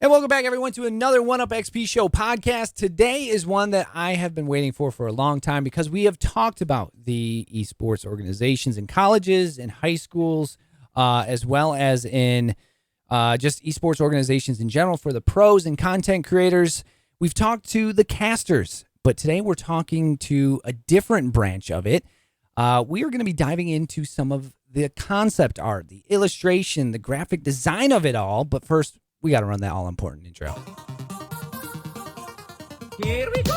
And welcome back, everyone, to another One Up XP Show podcast. Today is one that I have been waiting for a long time because we have talked about the esports organizations in colleges and high schools, as well as in just esports organizations in general for the pros and content creators. We've talked to the casters, but today we're talking to a different branch of it. We are going to be diving into some of the concept art, the illustration, the graphic design of it all. But first, we got to run that all-important intro. Here we go!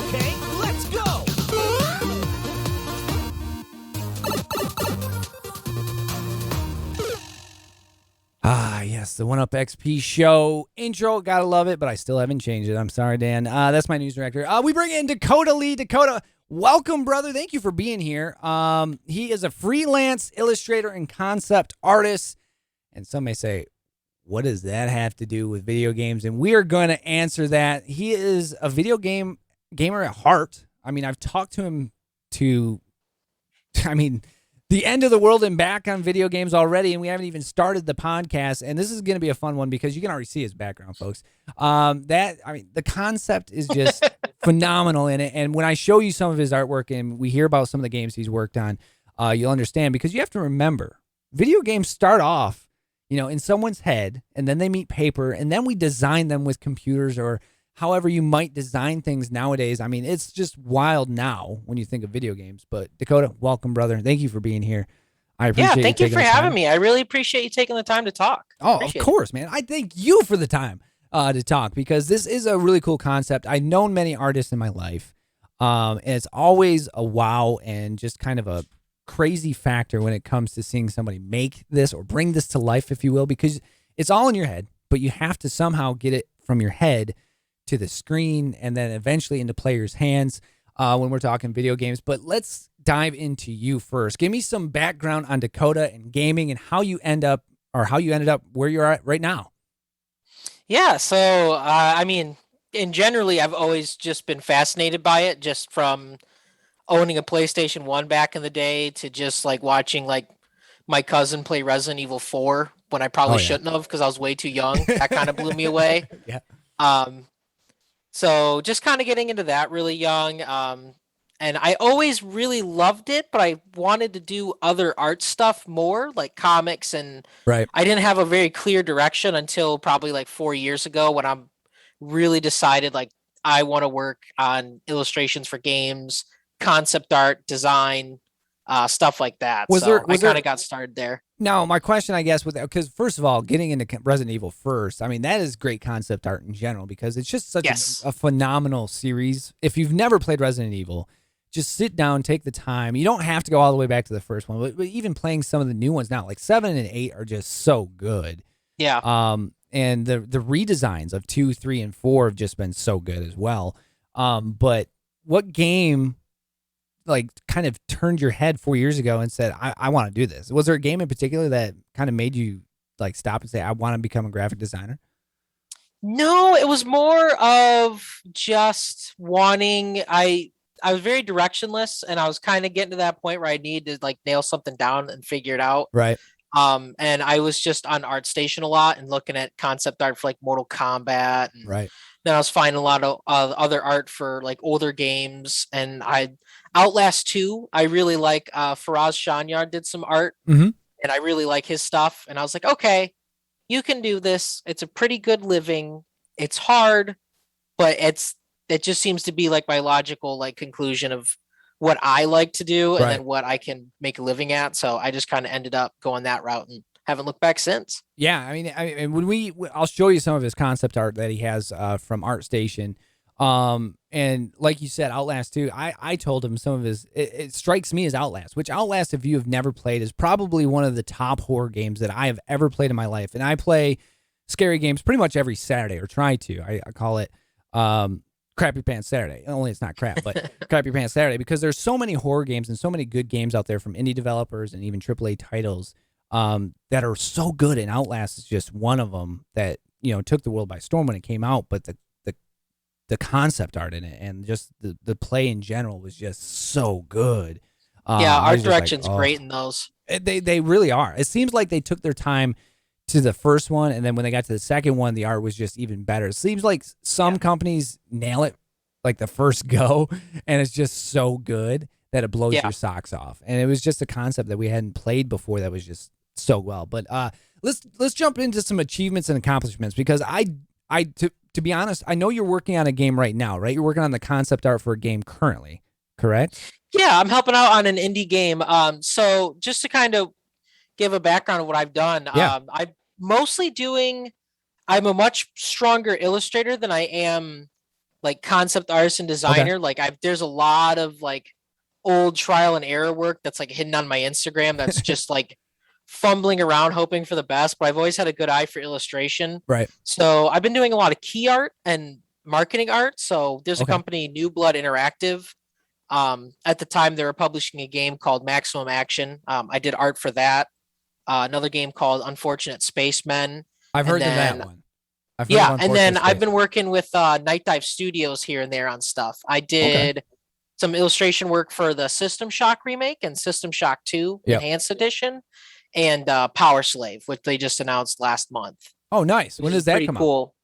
Okay, let's go! Yes, the One Up XP Show intro. Gotta love it, but I still haven't changed it. I'm sorry, Dan. That's my news director. We bring in Dakota Lee. Dakota, welcome, brother. Thank you for being here. He is a freelance illustrator and concept artist. And some may say, what does that have to do with video games? And we are going to answer that. He is a video gamer at heart. I mean, I've talked to him the end of the world and back on video games already, and we haven't even started the podcast. And this is going to be a fun one because you can already see his background, folks. The concept is just phenomenal in it. And when I show you some of his artwork and we hear about some of the games he's worked on, you'll understand, because you have to remember, video games start off, in someone's head, and then they meet paper, and then we design them with computers or however you might design things nowadays. I mean, it's just wild now when you think of video games. But Dakota, welcome, brother. Thank you for being here. I appreciate thank you for having me. I really appreciate you taking the time to talk. Oh, of course, man. I thank you for the time to talk, because this is a really cool concept. I've known many artists in my life, and it's always a wow and just kind of a crazy factor when it comes to seeing somebody make this or bring this to life, if you will, because it's all in your head, but you have to somehow get it from your head to the screen and then eventually into players' hands when we're talking video games. But let's dive into you first. Give me some background on Dakota and gaming and how you ended up where you're at right now. Yeah, so in generally, I've always just been fascinated by it, just from owning a PlayStation 1 back in the day to just like watching like my cousin play Resident Evil 4 when I probably shouldn't have, because I was way too young. That kind of blew me away. Yeah. So just kind of getting into that really young. And I always really loved it, but I wanted to do other art stuff more, like comics. And right. I didn't have a very clear direction until probably like 4 years ago, when I'm really decided like I want to work on illustrations for games, concept art, design, stuff like that. I kind of got started there. Now, my question, I guess, because first of all, getting into Resident Evil first, I mean, that is great concept art in general, because it's just such a phenomenal series. If you've never played Resident Evil, just sit down, take the time. You don't have to go all the way back to the first one, but even playing some of the new ones now, like 7 and 8 are just so good. Yeah. And the redesigns of 2, 3, and 4 have just been so good as well. But what game like kind of turned your head 4 years ago and said, I want to do this? Was there a game in particular that kind of made you like stop and say, I want to become a graphic designer? No, it was more of just wanting, I was very directionless, and I was kind of getting to that point where I needed to like nail something down and figure it out. Right. And I was just on ArtStation a lot and looking at concept art for like Mortal Kombat. And right. Then I was finding a lot of other art for like older games, and Outlast 2, I really like. Faraz Shanyar did some art, and I really like his stuff. And I was like, okay, you can do this. It's a pretty good living. It's hard, but it just seems to be like my logical like conclusion of what I like to do, and then what I can make a living at. So I just kind of ended up going that route and haven't looked back since. Yeah, I mean, when I'll show you some of his concept art that he has from ArtStation. And like you said, Outlast 2, I told him some of his, it strikes me as Outlast, which Outlast, if you have never played, is probably one of the top horror games that I have ever played in my life. And I play scary games pretty much every Saturday, or try to. I call it Crappy Pants Saturday. Only it's not crap, but Crappy Pants Saturday, because there's so many horror games and so many good games out there from indie developers and even AAA titles that are so good. And Outlast is just one of them that, took the world by storm when it came out. But the the concept art in it, and just the play in general was just so good. Yeah, I art was just like, direction's oh, great in those. they really are. It seems like they took their time to the first one, and then when they got to the second one, the art was just even better. It seems like some companies nail it like the first go, and it's just so good that it blows Yeah. your socks off. And it was just a concept that we hadn't played before that was just so well. But let's jump into some achievements and accomplishments, because to be honest, I know you're working on a game right now, right? You're working on the concept art for a game currently, correct? Yeah, I'm helping out on an indie game. So just to kind of give a background of what I've done, Yeah. I'm mostly doing. I'm a much stronger illustrator than I am like concept artist and Okay. designer. Like there's a lot of like old trial and error work that's like hidden on my Instagram. That's just like fumbling around hoping for the best. But I've always had a good eye for illustration. Right. So I've been doing a lot of key art and marketing art. So there's a Okay. company, New Blood Interactive. At the time, they were publishing a game called Maximum Action. I did art for that. Another game called Unfortunate Spacemen. I've And heard of then, that one. I've heard of yeah, and then Unfortunate I've been Space. working with Night Dive Studios here and there on stuff. I Okay. did some illustration work for the System Shock remake and System Shock 2 Yep. Enhanced Edition, and Power Slave, which they just announced last month. Oh, nice. When Which does is that pretty come out? cool.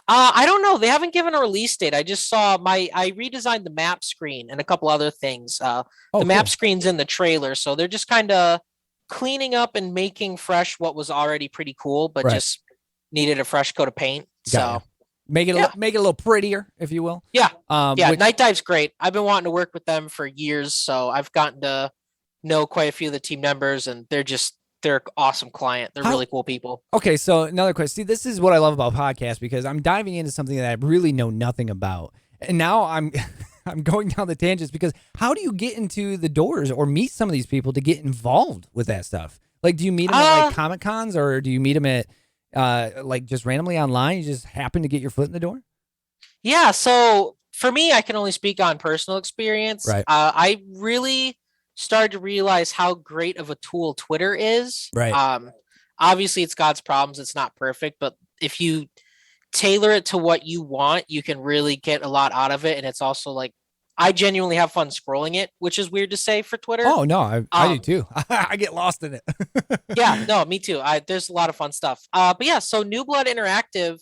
I don't know. They haven't given a release date. I just saw I redesigned the map screen and a couple other things. Oh, the map cool. screen's in the trailer, so they're just kind of cleaning up and making fresh what was already pretty cool, but Right. just needed a fresh coat of paint. Got ya. So Make it make it a little prettier, if you will. yeah, Which, Night Dive's great. I've been wanting to work with them for years, so I've gotten to know quite a few of the team members, and they're an awesome client. They're really cool people. okay, so another question. See, this is what I love about podcasts, because I'm diving into something that I really know nothing about, and now I'm I'm going down the tangents, because how do you get into the doors or meet some of these people to get involved with that stuff? Like, do you meet them at like Comic Cons, or do you meet them at like just randomly online? You just happen to get your foot in the door? Yeah, so for me, I can only speak on personal experience. Right. I really started to realize how great of a tool Twitter is. Right. Obviously, it's God's problems. It's not perfect, but if you tailor it to what you want, you can really get a lot out of it. And it's also like, I genuinely have fun scrolling it, which is weird to say for Twitter. Oh no, I do too. I get lost in it. Yeah, no, me too. There's a lot of fun stuff. But yeah, so New Blood Interactive,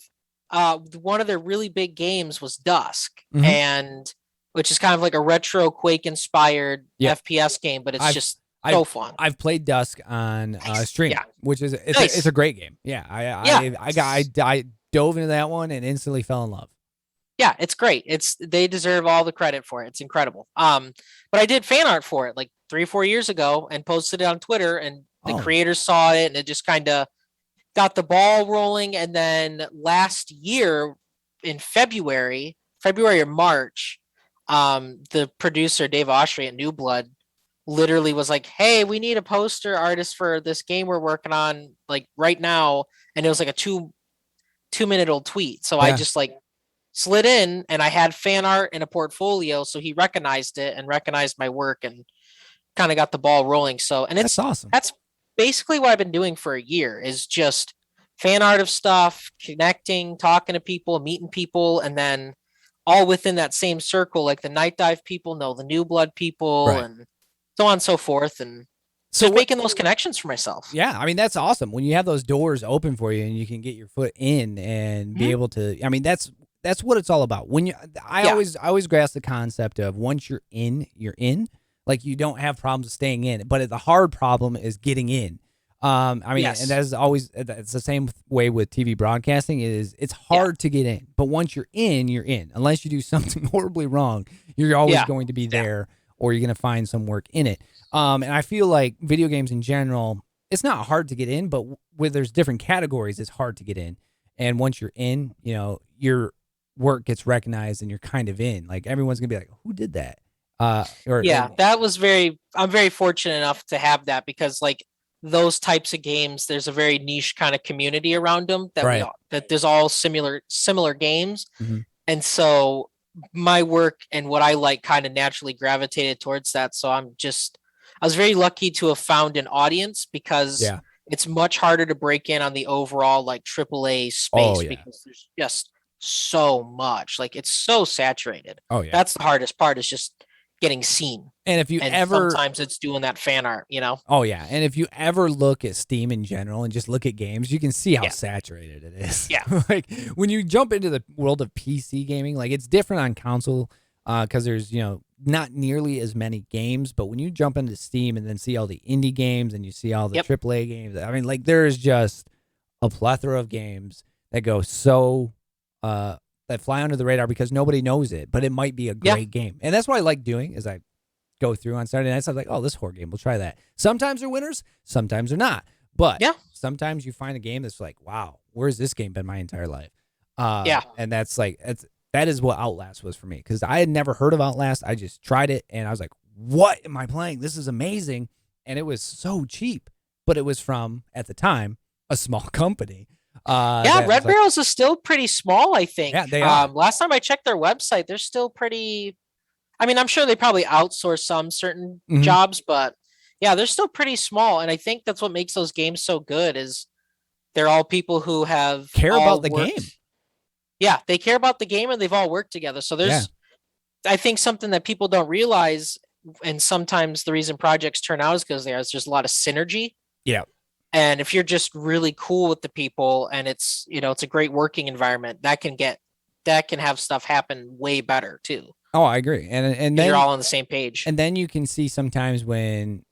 one of their really big games was Dusk, Mhm. and which is kind of like a retro Quake inspired Yep. FPS game, but it's I've- just so fun. I've played Dusk on stream, Yeah. which is Nice. it's a great game. Yeah, I dove into that one and instantly fell in love. Yeah, it's great. They deserve all the credit for it. It's incredible. But I did fan art for it like 3 or 4 years ago and posted it on Twitter, and the creators saw it, and it just kind of got the ball rolling. And then last year in February or March, the producer Dave Oshry at New Blood literally was like, "Hey, we need a poster artist for this game we're working on like right now," and it was like a 2-minute old tweet. So I just like slid in, and I had fan art and a portfolio, so he recognized it and recognized my work and kind of got the ball rolling. So, and That's awesome. That's basically what I've been doing for a year, is just fan art of stuff, connecting, talking to people, meeting people, and then all within that same circle, like the Night Dive people know the New Blood people, Right. and so on and so forth. And So just making those connections for myself. Yeah, I mean, that's awesome when you have those doors open for you and you can get your foot in and be able to. I mean, that's what it's all about. When I always grasp the concept of once you're in, you're in. Like, you don't have problems staying in, but the hard problem is getting in. I mean, and that's always, it's the same way with TV broadcasting. It's hard to get in, but once you're in, you're in. Unless you do something horribly wrong, you're always going to be there, or you're going to find some work in it. And I feel like video games in general, it's not hard to get in, but where there's different categories, it's hard to get in. And once you're in, you know, your work gets recognized and you're kind of in. Like, everyone's gonna be like, "Who did that?" That was I'm very fortunate enough to have that, because like those types of games, there's a very niche kind of community around them that that there's all similar games. Mhm. And so my work and what I like kind of naturally gravitated towards that. So I was very lucky to have found an audience, because it's much harder to break in on the overall like AAA space, because there's just so much. Like it's so saturated. Oh yeah. That's the hardest part is just getting seen. And if you And ever sometimes it's doing that fan art, you know? Oh yeah, and if you ever look at Steam in general and just look at games, you can see how Yeah. saturated it is. Yeah. Like when you jump into the world of PC gaming, like it's different on console because there's not nearly as many games. But when you jump into Steam and then see all the indie games and you see all the Yep. AAA games, I mean, like there is just a plethora of games that go that fly under the radar because nobody knows it, but it might be a Yeah. great game, and that's what I like doing. Is I go through on Saturday nights. I'm like, oh, this horror game, we'll try that. Sometimes they're winners, sometimes they're not. But Yeah. sometimes you find a game that's like, wow, where's this game been my entire life? Yeah. And that is what Outlast was for me because I had never heard of Outlast. I just tried it and I was like, what am I playing? This is amazing. And it was so cheap, but it was from, at the time, a small company. Yeah, Red Barrels is still pretty small, I think. Yeah, they are. Last time I checked their website, they're still pretty. I mean, I'm sure they probably outsource some certain Mhm. jobs, but yeah, they're still pretty small. And I think that's what makes those games so good is they're all people who have Care all about the worked- game. Yeah, they care about the game and they've all worked together. So there's, I think something that people don't realize, and sometimes the reason projects turn out is because there's just a lot of synergy. Yeah. And if you're just really cool with the people and it's, it's a great working environment, that can have stuff happen way better too. Oh, I agree. And then You're all on the same page. And then you can see sometimes when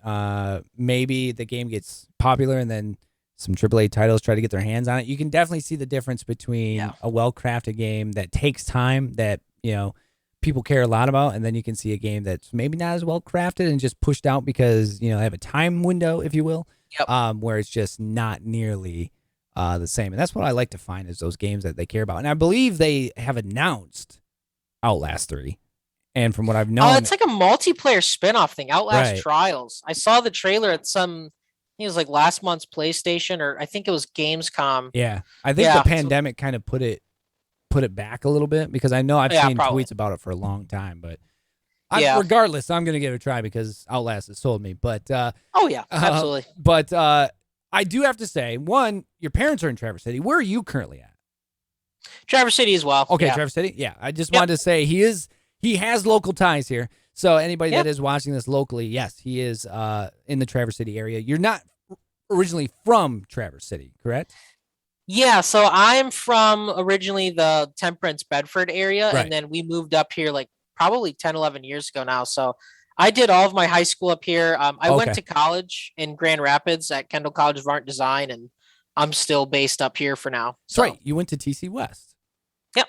maybe the game gets popular and then some AAA titles try to get their hands on it. You can definitely see the difference between a well-crafted game that takes time that, people care a lot about, and then you can see a game that's maybe not as well-crafted and just pushed out because, they have a time window, if you will, where it's just not nearly the same. And that's what I like to find is those games that they care about. And I believe they have announced Outlast 3. And from what I've known, it's like a multiplayer spin-off thing, Outlast Right. Trials. I saw the trailer at I think it was like last month's PlayStation, or I think it was Gamescom. yeah, I think the pandemic kind of put it back a little bit because I know I've seen probably. tweets about it for a long time. But regardless, I'm gonna give it a try because Outlast has sold me. But oh yeah, absolutely. But I do have to say, one, your parents are in Traverse City. Where are you currently at? Traverse City as well. Okay, yeah. Traverse City. Yeah, I just wanted to say he has local ties here. So anybody that is watching this locally, yes, he is in the Traverse City area. You're not originally from Traverse City, correct? Yeah, so I'm from originally the Temperance Bedford area, Right. and then we moved up here like probably 10, 11 years ago now. So I did all of my high school up here. I went to college in Grand Rapids at Kendall College of Art and Design, and I'm still based up here for now. That's right. You went to TC West. Yep.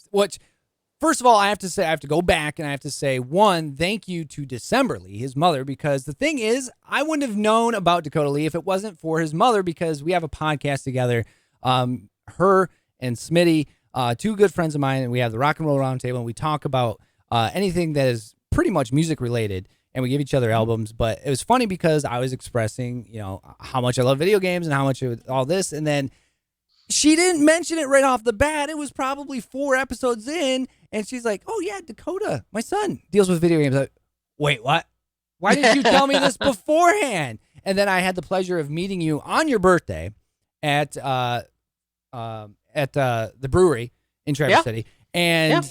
Which, first of all, I have to go back and I have to say, one, thank you to December Lee, his mother, because the thing is, I wouldn't have known about Dakota Lee if it wasn't for his mother because we have a podcast together. Her and Smitty, two good friends of mine, and we have the Rock and Roll Roundtable, and we talk about anything that is pretty much music related, and we give each other albums. But it was funny because I was expressing, how much I love video games and how much of all this, and then she didn't mention it right off the bat. It was probably 4 episodes in, and she's like, "Oh yeah, Dakota, my son deals with video games." Like, wait, what? Why didn't you tell me this beforehand? And then I had the pleasure of meeting you on your birthday at the brewery in Traverse City, and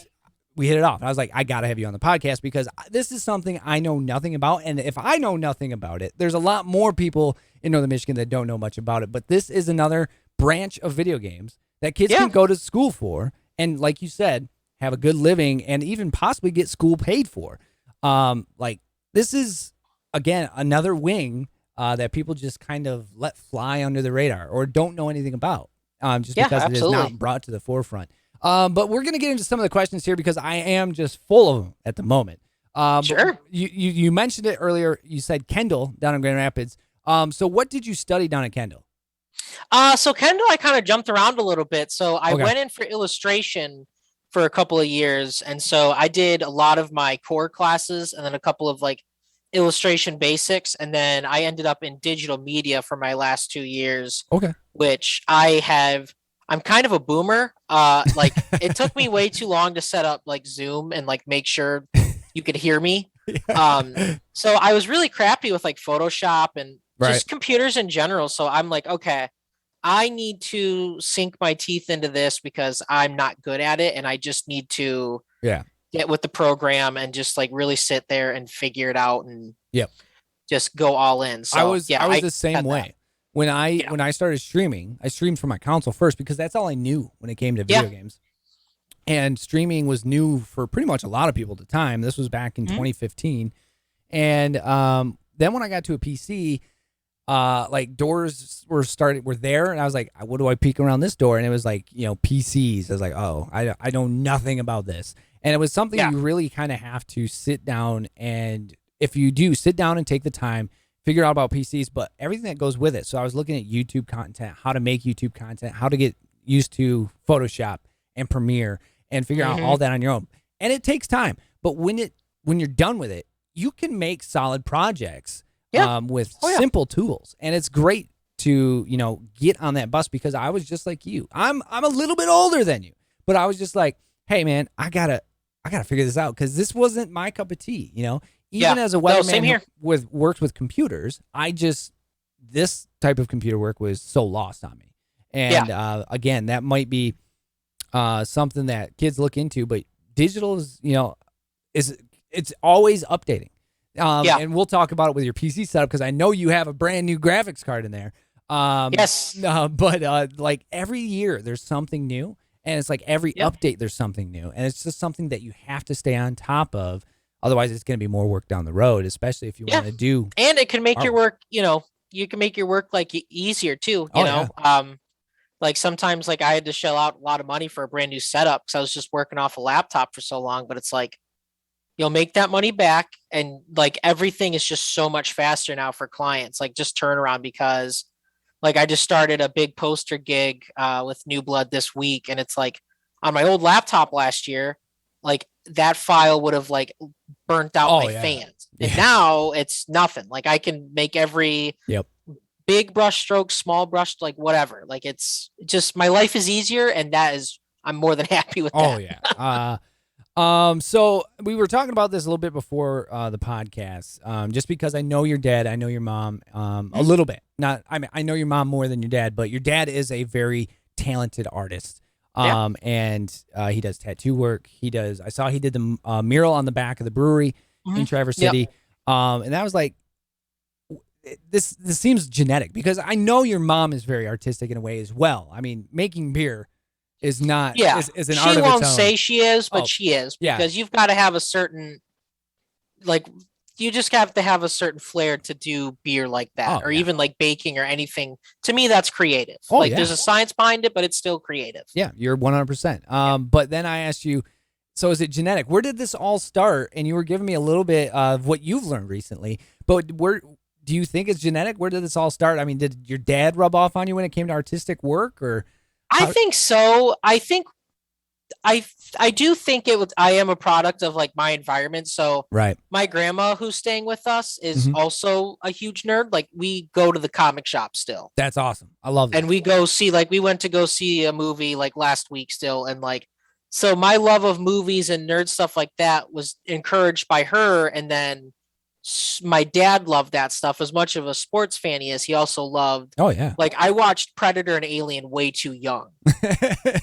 we hit it off. I was like, I gotta have you on the podcast because this is something I know nothing about, and if I know nothing about it, there's a lot more people in Northern Michigan that don't know much about it. But this is another branch of video games that kids can go to school for, and like you said, have a good living and even possibly get school paid for. Like this is again another wing that people just kind of let fly under the radar or don't know anything about, just because it is not brought to the forefront. But we're gonna get into some of the questions here because I am just full of them at the moment. Sure. You mentioned it earlier. You said Kendall down in Grand Rapids. So what did you study down at Kendall? So Kendall, I kind of jumped around a little bit. So I went in for illustration for a couple of years. And so I did a lot of my core classes and then a couple of like illustration basics. And then I ended up in digital media for my last 2 years. Okay. Which I'm kind of a boomer. Like it took me way too long to set up like Zoom and like make sure you could hear me. So I was really crappy with like Photoshop and just computers in general. So I'm like, okay, I need to sink my teeth into this because I'm not good at it, and I just need to get with the program and just like really sit there and figure it out and just go all in. So I was the same way. When I started streaming, I streamed from my console first because that's all I knew when it came to video games. And streaming was new for pretty much a lot of people at the time. This was back in 2015. And then when I got to a PC, like doors were there, and I was like, what do I peek around this door? And it was like, PCs. I was like, oh, I know nothing about this. And it was something you really kind of have to sit down, and if you do sit down and take the time, figure out about PCs, but everything that goes with it. So I was looking at YouTube content, how to make YouTube content, how to get used to Photoshop and Premiere, and figure out all that on your own. And it takes time, but when you're done with it, you can make solid projects with simple tools. And it's great to, get on that bus, because I was just like you. I'm a little bit older than you, but I was just like, hey man, I gotta figure this out, because this wasn't my cup of tea, Even as a weatherman who worked with computers, this type of computer work was so lost on me. And again, that might be something that kids look into, but digital is, it's always updating. And we'll talk about it with your PC setup, because I know you have a brand new graphics card in there. Yes. But like every year there's something new, and it's like every update there's something new, and it's just something that you have to stay on top of. Otherwise, it's going to be more work down the road, especially if you want to do. And it can make your work, you can make your work like easier too. You know, like sometimes like I had to shell out a lot of money for a brand new setup because I was just working off a laptop for so long. But it's like, you'll make that money back, and like everything is just so much faster now for clients. Like just turnaround, because like I just started a big poster gig with New Blood this week, and it's like on my old laptop last year, like that file would have like burnt out my fans. And now it's nothing. Like I can make every big brush stroke, small brush, like whatever. Like it's just, my life is easier, and I'm more than happy with that. So we were talking about this a little bit before the podcast, just because I know your dad, I know your mom a little bit. I know your mom more than your dad, but your dad is a very talented artist. And he does tattoo work. I saw he did the mural on the back of the brewery in Traverse City. And that was like, this seems genetic, because I know your mom is very artistic in a way as well. I mean, making beer is not is an art of its own. She won't say she is, but she is, because you've got to have a certain, like, you just have to have a certain flair to do beer like that, or even like baking or anything. To me, that's creative. There's a science behind it, but it's still creative. Yeah, you're 100%. But then I asked you, so is it genetic? Where did this all start? And you were giving me a little bit of what you've learned recently, but do you think it's genetic? Where did this all start? I mean, did your dad rub off on you when it came to artistic work, or? I think so. I think I do think I am a product of like my environment. So my grandma, who's staying with us, is also a huge nerd. Like we go to the comic shop still. That's awesome. I love it. And we went to go see a movie like last week still. And like, so my love of movies and nerd stuff like that was encouraged by her. And then my dad loved that stuff. As much of a sports fan he is, he also loved. Like I watched Predator and Alien way too young,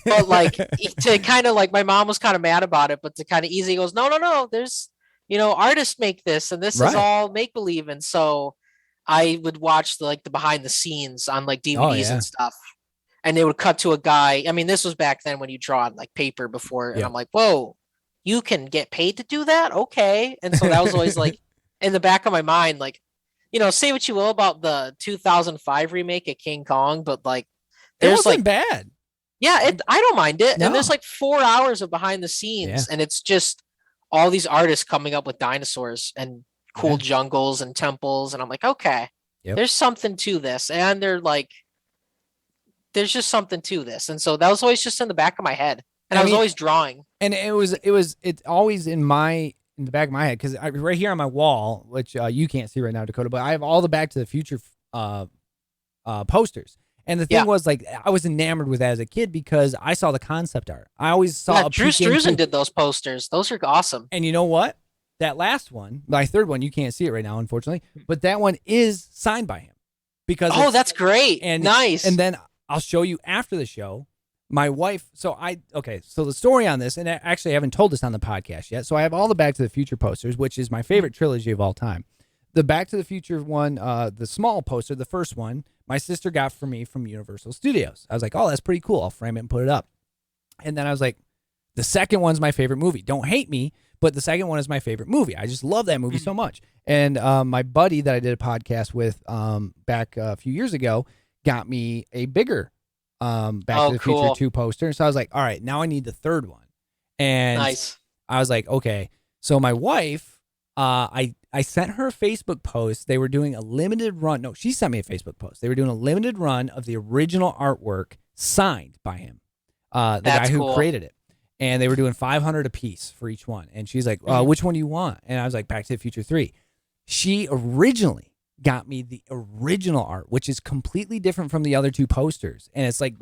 but like to kind of like, my mom was kind of mad about it, but to kind of easy goes, no, there's artists make this, and this is all make believe. And so I would watch the behind the scenes on like DVDs and stuff, and they would cut to a guy. I mean, this was back then when you draw on like paper before, and I'm like, whoa, you can get paid to do that? Okay. And so that was always like in the back of my mind, like, say what you will about the 2005 remake of King Kong, but like, there's it wasn't bad. Yeah, I don't mind it. No. And there's like 4 hours of behind the scenes, and it's just all these artists coming up with dinosaurs and cool jungles and temples, and I'm like, okay, there's something to this, and there's just something to this, and so that was always just in the back of my head, and I was always drawing, and it's always in the back of my head, because right here on my wall, which you can't see right now, Dakota, but I have all the Back to the Future posters. And the thing was, like, I was enamored with that as a kid because I saw the concept art. I always saw Drew Struzan did those posters. Those are awesome. And you know what? That last one, my third one, you can't see it right now, unfortunately, but that one is signed by him. Because that's great. And nice. And then I'll show you after the show. My wife, so the story on this, and actually I haven't told this on the podcast yet. So I have all the Back to the Future posters, which is my favorite trilogy of all time. The Back to the Future one, the small poster, the first one, my sister got for me from Universal Studios. I was like, oh, that's pretty cool. I'll frame it and put it up. And then I was like, the second one's my favorite movie. Don't hate me, but the second one is my favorite movie. I just love that movie so much. And my buddy that I did a podcast with back a few years ago got me a bigger Back to the Future 2 poster. So I was like, all right, now I need the third one. And nice. I was like, okay. So my wife, I sent her a Facebook post. They were doing a limited run. No, she sent me a Facebook post. They were doing a limited run of the original artwork signed by him, the guy who created it. And they were doing 500 a piece for each one. And she's like, which one do you want? And I was like, Back to the Future 3. She originally got me the original art, which is completely different from the other two posters. And it's like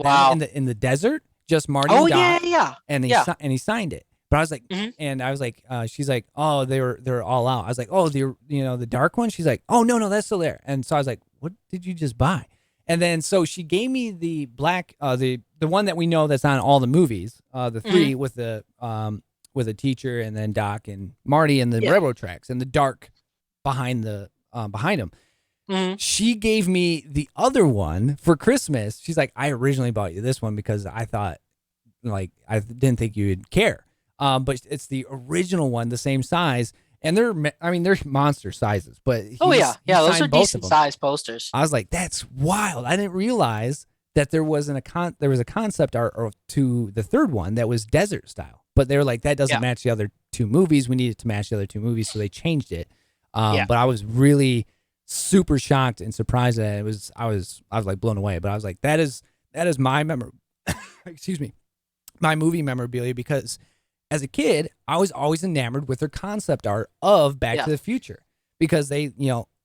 in the desert, just Marty and Doc. Yeah. And he signed it. But I was like, and I was like, she's like, oh, they're all out. I was like, oh, the dark one. She's like, oh, no, that's still there. And so I was like, what did you just buy? And then so she gave me the black, the one that we know that's on all the movies, the three with a teacher and then Doc and Marty and the railroad tracks and the dark behind him. She gave me the other one for Christmas. She's like, I originally bought you this one because I thought, like, I didn't think you would care. But it's the original one, the same size. And they're monster sizes. But those are decent size posters. I was like, that's wild. I didn't realize that there was a concept art to the third one that was desert style. But they were like, that doesn't match the other two movies. We need it to match the other two movies, so they changed it. But I was really super shocked and surprised that it was. I was like blown away. But I was like, that is my my movie memorabilia, because as a kid, I was always enamored with their concept art of Back to the Future, because they,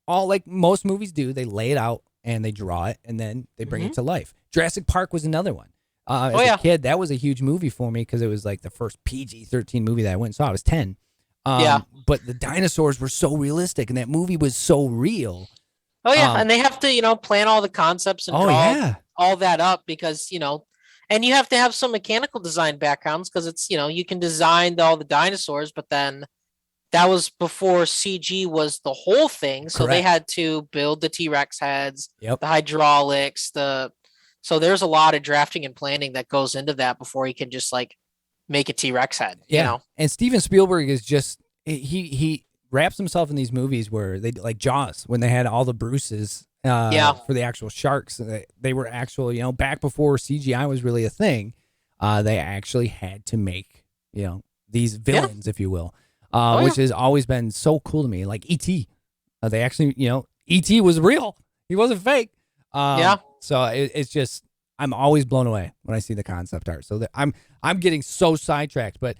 all like most movies do, they lay it out and they draw it and then they bring it to life. Jurassic Park was another one. As a kid, that was a huge movie for me because it was like the first PG-13 movie that I went and saw. I was 10. But the dinosaurs were so realistic and that movie was so real. Oh, yeah. And they have to, plan all the concepts and draw all that up because, and you have to have some mechanical design backgrounds because it's, you can design all the dinosaurs, but then that was before CG was the whole thing. So they had to build the T-Rex heads, the hydraulics, so there's a lot of drafting and planning that goes into that before he can just like make a T-Rex head. And Steven Spielberg is just, he wraps himself in these movies where they, like Jaws, when they had all the Bruces for the actual sharks. They were actual, back before CGI was really a thing, they actually had to make, these villains, if you will, which has always been so cool to me. Like E.T. They actually, E.T. was real. He wasn't fake. So it's just, I'm always blown away when I see the concept art. So I'm getting so sidetracked. But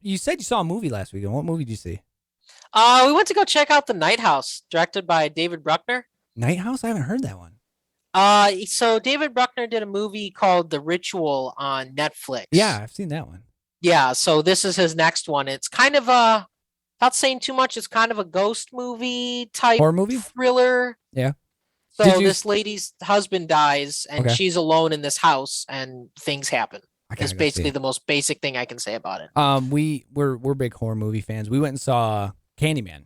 you said you saw a movie last weekend. What movie did you see? We went to go check out The Night House, directed by David Bruckner. Night House? I haven't heard that one. So David Bruckner did a movie called The Ritual on Netflix. Yeah, I've seen that one. Yeah, so this is his next one. It's kind of not saying too much, it's kind of a ghost movie type horror movie thriller. Yeah. So this lady's husband dies and she's alone in this house and things happen. It's basically the most basic thing I can say about it. We're big horror movie fans. We went and saw Candyman.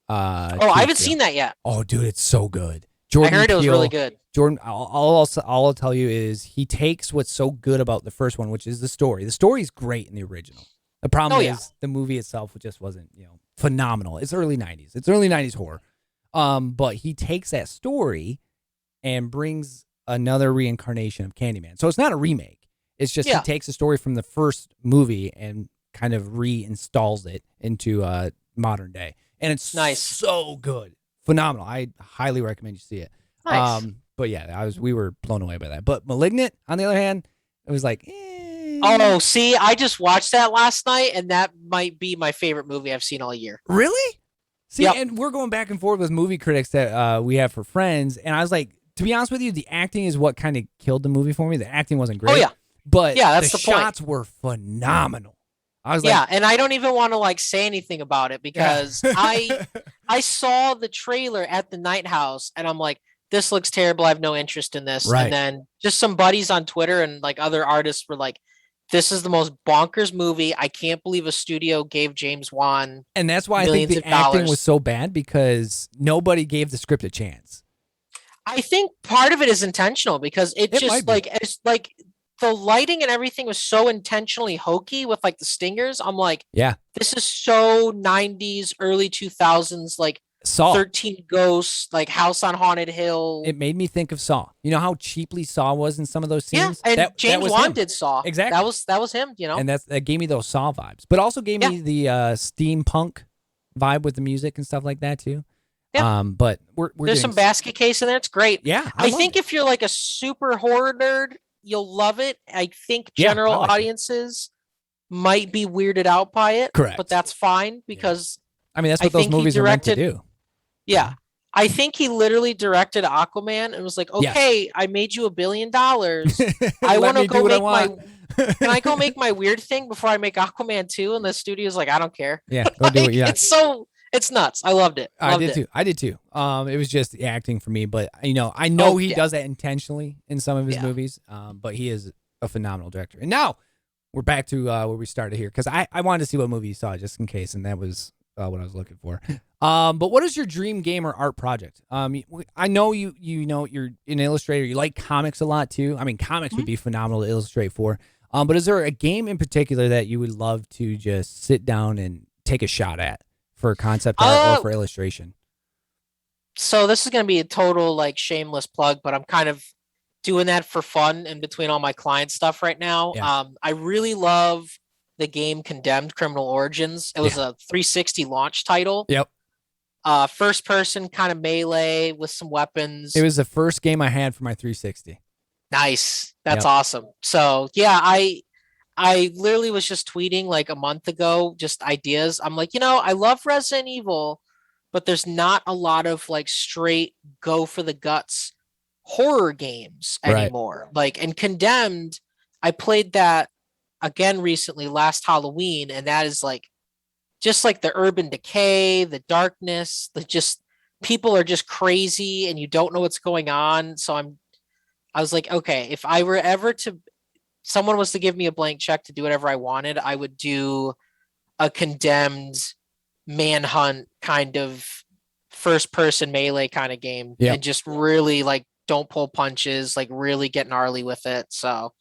I haven't seen that yet. Oh, dude, it's so good. Jordan I heard it was Peele, really good. Jordan, all I'll tell you is he takes what's so good about the first one, which is the story. The story is great in the original. The problem is the movie itself just wasn't, phenomenal. It's early 90s. It's early 90s horror. But he takes that story and brings another reincarnation of Candyman. So it's not a remake. It's just he takes a story from the first movie and kind of reinstalls it into modern day. And it's so good. Phenomenal. I highly recommend you see it. Nice. But yeah, we were blown away by that. But Malignant, on the other hand, it was like, Oh, see, I just watched that last night, and that might be my favorite movie I've seen all year. Really? See, and we're going back and forth with movie critics that we have for friends, and I was like, to be honest with you, the acting is what kind of killed the movie for me. The acting wasn't great. Oh, yeah. But that's the shots were phenomenal. I was like, and I don't even want to say anything about it because I saw the trailer at the Night House and I'm like, this looks terrible. I have no interest in this. Right. And then just some buddies on Twitter and like other artists were like, this is the most bonkers movie. I can't believe a studio gave James Wan And that's why I think millions the of acting was dollars. so bad, because nobody gave the script a chance. I think part of it is intentional because it It might just be. like it's like the lighting and everything was so intentionally hokey with like the stingers. I'm like, Yeah. this is so 90s, early 2000s, like Saw. 13 Ghosts, like House on Haunted Hill. It made me think of Saw. You know how cheaply Saw was in some of those Yeah, scenes? and that James was Wan him. did Saw. Exactly. That was him, you know. And that gave me those Saw vibes, but also gave me the steampunk vibe with the music and stuff like that too. Yeah. But we're There's some basket case in there. It's great. Yeah, I think if you're like a super horror nerd, you'll love it. I think general audiences might be weirded out by it. Correct. But that's fine because I mean, that's what those movies are meant to do. Yeah. I think he literally directed Aquaman and was like, okay, I made you $1 billion. I want to go make my can I go make my weird thing before I make Aquaman 2? And the studio's like, I don't care. Yeah, go do it. Yeah. It's nuts. I loved it. I did too. It was just the acting for me, but I know he does that intentionally in some of his movies. But he is a phenomenal director. And now we're back to where we started here, because I wanted to see what movie you saw just in case, and that was what I was looking for. But what is your dream game or art project? I know you're an illustrator. You like comics a lot too. I mean, comics would be phenomenal to illustrate for. But is there a game in particular that you would love to just sit down and take a shot at for concept art or for illustration? So this is going to be a total like shameless plug, but I'm kind of doing that for fun in between all my client stuff right now. Yeah. I really love the game Condemned: Criminal Origins. It was a 360 launch title. Yep. First person kind of melee with some weapons. It was the first game I had for my 360. Nice. That's awesome. So yeah, I literally was just tweeting like a month ago, just ideas. I'm like, I love Resident Evil, but there's not a lot of like straight go for the guts horror games anymore. Like, and Condemned, I played that again recently last Halloween, and that is like just like the urban decay, the darkness, the just people are just crazy and you don't know what's going on. So I was like, okay, if I were ever someone was to give me a blank check to do whatever I wanted, I would do a Condemned manhunt kind of first person melee kind of game. And just really like don't pull punches, like really get gnarly with it. So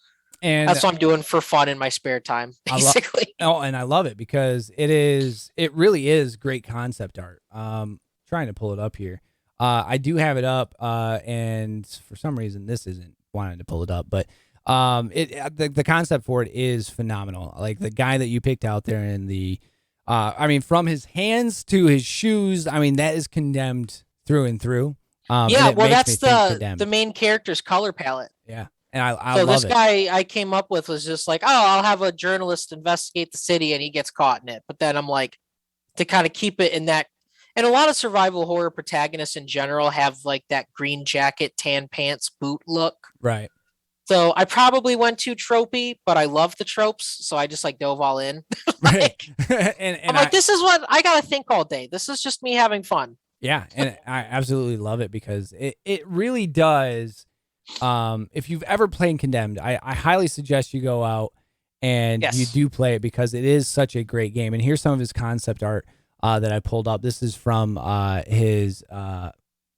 that's what I'm doing for fun in my spare time, basically. And I love it because it really is great concept art. Trying to pull it up here. I do have it up, and for some reason this isn't wanting to pull it up, but the concept for it is phenomenal. Like the guy that you picked out there in the from his hands to his shoes, that is Condemned through and through. That's the main character's color palette. Yeah. And I so love this guy I came up with was just like, I'll have a journalist investigate the city and he gets caught in it. But then I'm like, to kind of keep it in that. And a lot of survival horror protagonists in general have like that green jacket, tan pants, boot look. Right. So I probably went too tropey, but I love the tropes. So I just like dove all in. and I'm like, this is what I got to think all day. This is just me having fun. Yeah. And I absolutely love it because it really does. If you've ever played Condemned, I highly suggest you go out and you do play it because it is such a great game. And here's some of his concept art that I pulled up. This is from his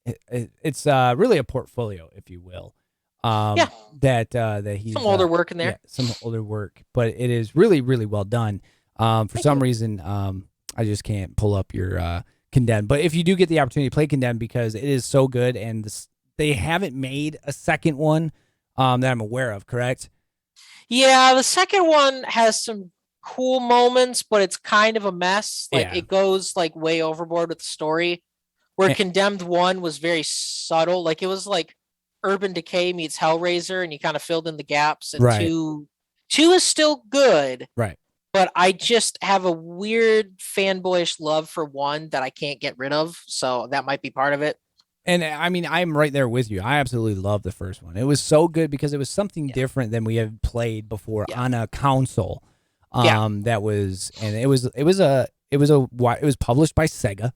it's really a portfolio, if you will. That he's some older work in there. Yeah, some older work, but it is really, really well done. For some reason, I just can't pull up your Condemned. But if you do get the opportunity to play Condemned, because it is so good, and they haven't made a second one that I'm aware of, correct? Yeah, the second one has some cool moments, but it's kind of a mess. Like it goes like way overboard with the story. Where Condemned 1 was very subtle. Like it was like Urban Decay meets Hellraiser, and you kind of filled in the gaps. And two is still good. Right. But I just have a weird fanboyish love for 1 that I can't get rid of. So that might be part of it. And I'm right there with you. I absolutely love the first one. It was so good because it was something different than we have played before on a console. That was, and it was published by Sega.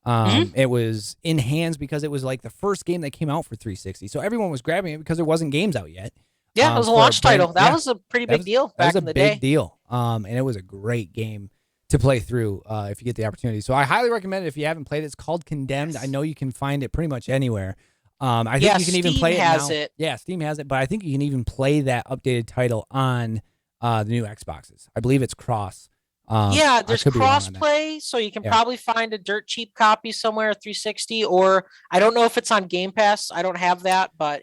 Hmm. It was in hands because it was like the first game that came out for 360. So everyone was grabbing it because there wasn't games out yet. Yeah, it was a For a launch brand, title. That yeah, was a pretty that big was deal that was back a in the big day. deal. And it was a great game to play through if you get the opportunity. So I highly recommend it if you haven't played it. It's called Condemned. I Yes. know you can find it pretty much anywhere. I think Yeah, you can even Steam play it has now. it. Yeah, Steam has it, but I think you can even play that updated title on the new Xboxes. I believe it's cross. Yeah, I there's could be wrong on that. crossplay, so you can Yeah. probably find a dirt cheap copy somewhere, 360, or I don't know if it's on Game Pass. I don't have that, but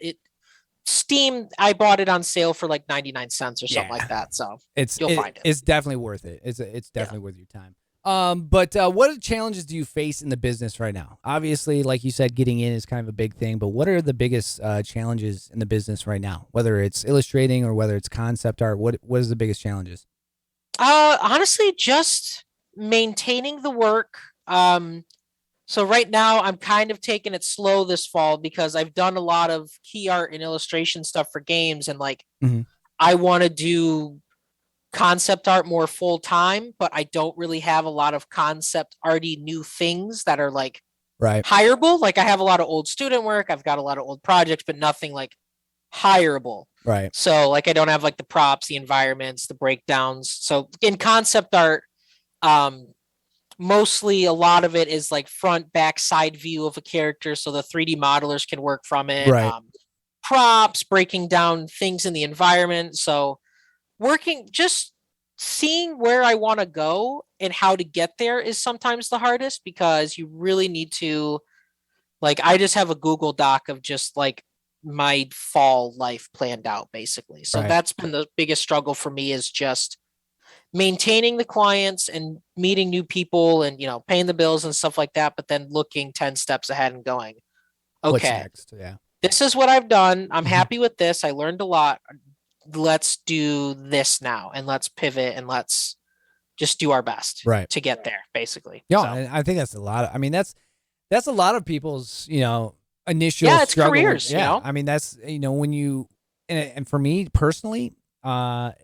Steam, I bought it on sale for like 99 cents or something Yeah. like that. So It's you'll find it. it's definitely worth it. It's Yeah. definitely worth your time. But what challenges do you face in the business right now? Obviously, like you said, getting in is kind of a big thing. But what are the biggest challenges in the business right now? Whether it's illustrating or whether it's concept art, what is the biggest challenges? Honestly, just maintaining the work. So right now I'm kind of taking it slow this fall because I've done a lot of key art and illustration stuff for games, and like Mhm. I want to do concept art more full time, but I don't really have a lot of concept arty new things that are like Right, hireable. Like I have a lot of old student work, I've got a lot of old projects, but nothing like hireable. right, So like I don't have like the props, the environments, the breakdowns. So in concept art, um mostly a lot of it is like front, back, side view of a character so the 3D modelers can work from it. right. Props, breaking down things in the environment. So working just seeing where I want to go and how to get there is sometimes the hardest because you really need to like I just have a Google Doc of just like my fall life planned out basically. So Right. that's been the biggest struggle for me is just maintaining the clients and meeting new people and paying the bills and stuff like that, but then looking 10 steps ahead and going, What's okay, next? Yeah. this is what I've done. I'm Mhm. happy with this. I learned a lot. Let's do this now and let's pivot and let's just do our best Right. to get there, basically. Yeah, So and I think that's a lot. I mean, that's a lot of people's initial yeah, it's struggle. careers, Yeah, I mean that's when you and for me personally,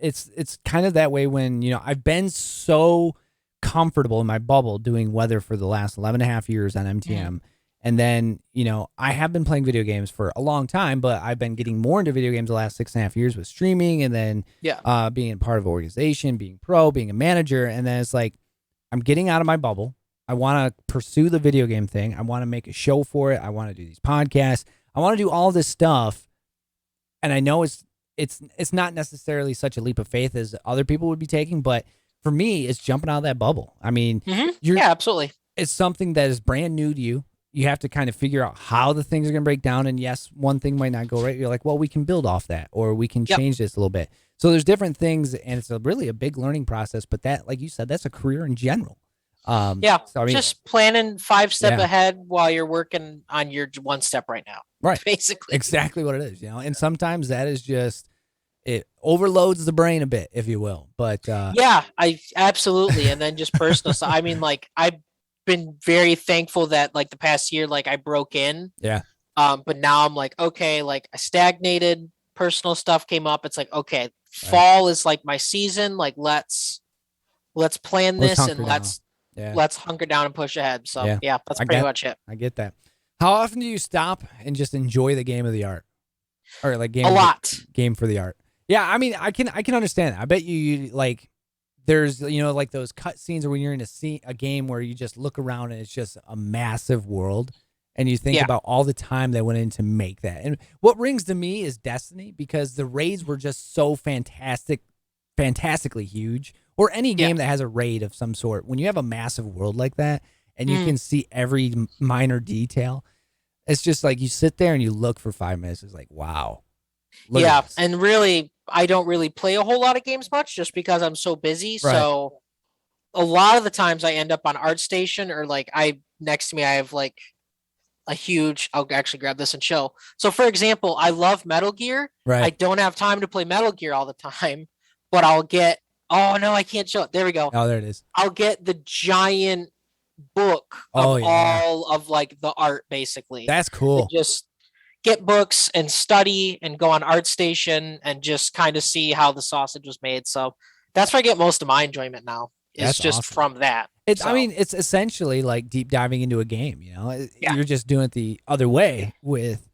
it's kind of that way when I've been so comfortable in my bubble doing weather for the last 11 and a half years on MTM. And then, I have been playing video games for a long time, but I've been getting more into video games the last 6.5 years with streaming and then yeah. being a part of an organization, being pro, being a manager. And then it's like, I'm getting out of my bubble. I want to pursue the video game thing. I want to make a show for it. I want to do these podcasts. I want to do all this stuff. And I know it's not necessarily such a leap of faith as other people would be taking, but for me, it's jumping out of that bubble. I mean, Yeah, absolutely. it's something that is brand new to you. You have to kind of figure out how the things are going to break down. And yes, one thing might not go right. You're like, well, we can build off that or we can Yep. change this a little bit. So there's different things and it's really a big learning process. But that, like you said, that's a career in general. Yeah, So, I mean, just planning 5 step Yeah. ahead while you're working on your one step right now. Right. Basically. exactly what it is, And sometimes that is just, it overloads the brain a bit, if you will. But Yeah, I absolutely. And then just personal stuff. I mean, like I've been very thankful that like the past year, like I broke in. yeah, But now I'm like, okay, like I stagnated, personal stuff came up. It's like, okay, Right. fall is like my season. Like let's plan let's this and hunker down. Yeah, let's hunker down and push ahead. So Yeah. yeah, that's I pretty get- much it. I get that. How often do you stop and just enjoy the game of the art, or like game A lot. game for the art? Yeah, I mean, I can understand that. I bet you like there's like those cut scenes or when you're in a game where you just look around and it's just a massive world and you think Yeah. about all the time that went in to make that. And what rings to me is Destiny because the raids were just so fantastically huge. Or any game that has a raid of some sort. When you have a massive world like that and you can see every minor detail, it's just like you sit there and you look for 5 minutes. It's like, wow. Look Yeah, at this. and really, I don't really play a whole lot of games much just because I'm so busy. Right. So a lot of the times I end up on ArtStation or like next to me I have like a huge. I'll actually grab this and show. So for example, I love Metal Gear. Right. I don't have time to play Metal Gear all the time, but I'll get. Oh no, I can't show it. There we go. Oh, there it is. I'll get the giant book of Oh, yeah. all of like the art basically. That's And cool. just get books and study and go on ArtStation and just kind of see how the sausage was made. So that's where I get most of my enjoyment now is That's just awesome. from that. It's, So, I mean, it's essentially like deep diving into a game. Yeah. You're just doing it the other way with,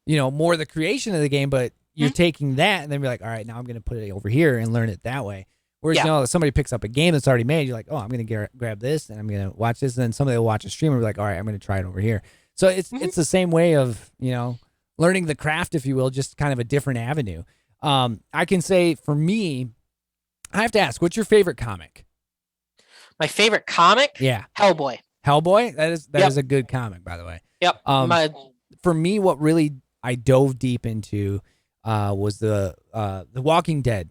more of the creation of the game, but you're taking that and then you're like, all right, now I'm going to put it over here and learn it that way. Whereas, somebody picks up a game that's already made, you're like, oh, I'm going to grab this and I'm going to watch this. And then somebody will watch a streamer and be like, all right, I'm going to try it over here. So it's the same way of, learning the craft, if you will, just kind of a different avenue. I can say for me, I have to ask, what's your favorite comic? My favorite comic? Yeah. Hellboy. Hellboy? That is a good comic, by the way. Yep. For me, what really I dove deep into was the Walking Dead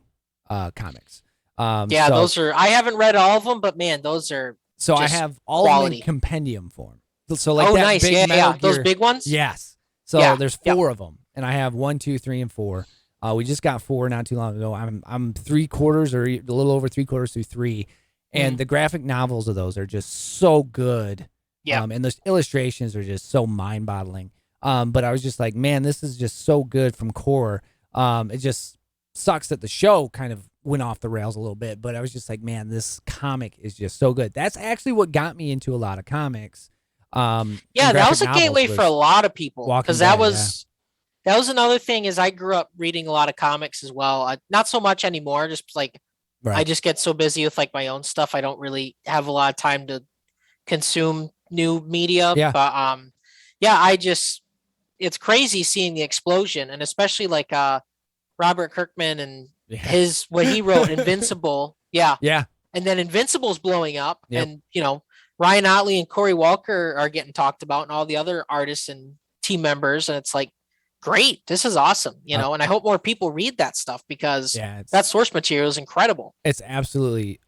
comics. Those are, I haven't read all of them, but man, those are so I have all of them in compendium form. So like that nice. big Metal Gear, those big ones? Yes. So there's 4 of them, and I have 1, 2, 3, and 4. We just got 4 not too long ago. I'm 3/4 or a little over 3/4 through 3. And the graphic novels of those are just so good. Yeah. And the illustrations are just so mind-boggling. But I was just like, man, this is just so good from core. It just sucks that the show kind of went off the rails a little bit. But I was just like, man, this comic is just so good. That's actually what got me into a lot of comics. That was a gateway for a lot of people. Because that was another thing is I grew up reading a lot of comics as well. Not so much anymore, just like I just get so busy with like my own stuff. I don't really have a lot of time to consume new media. Yeah. But it's crazy seeing the explosion, and especially like Robert Kirkman and what he wrote, Invincible. Yeah. Yeah. And then Invincible's blowing up, Yep. and Ryan Otley and Corey Walker are getting talked about, and all the other artists and team members, and it's like, great, this is awesome, and I hope more people read that stuff because that source material is incredible. It's absolutely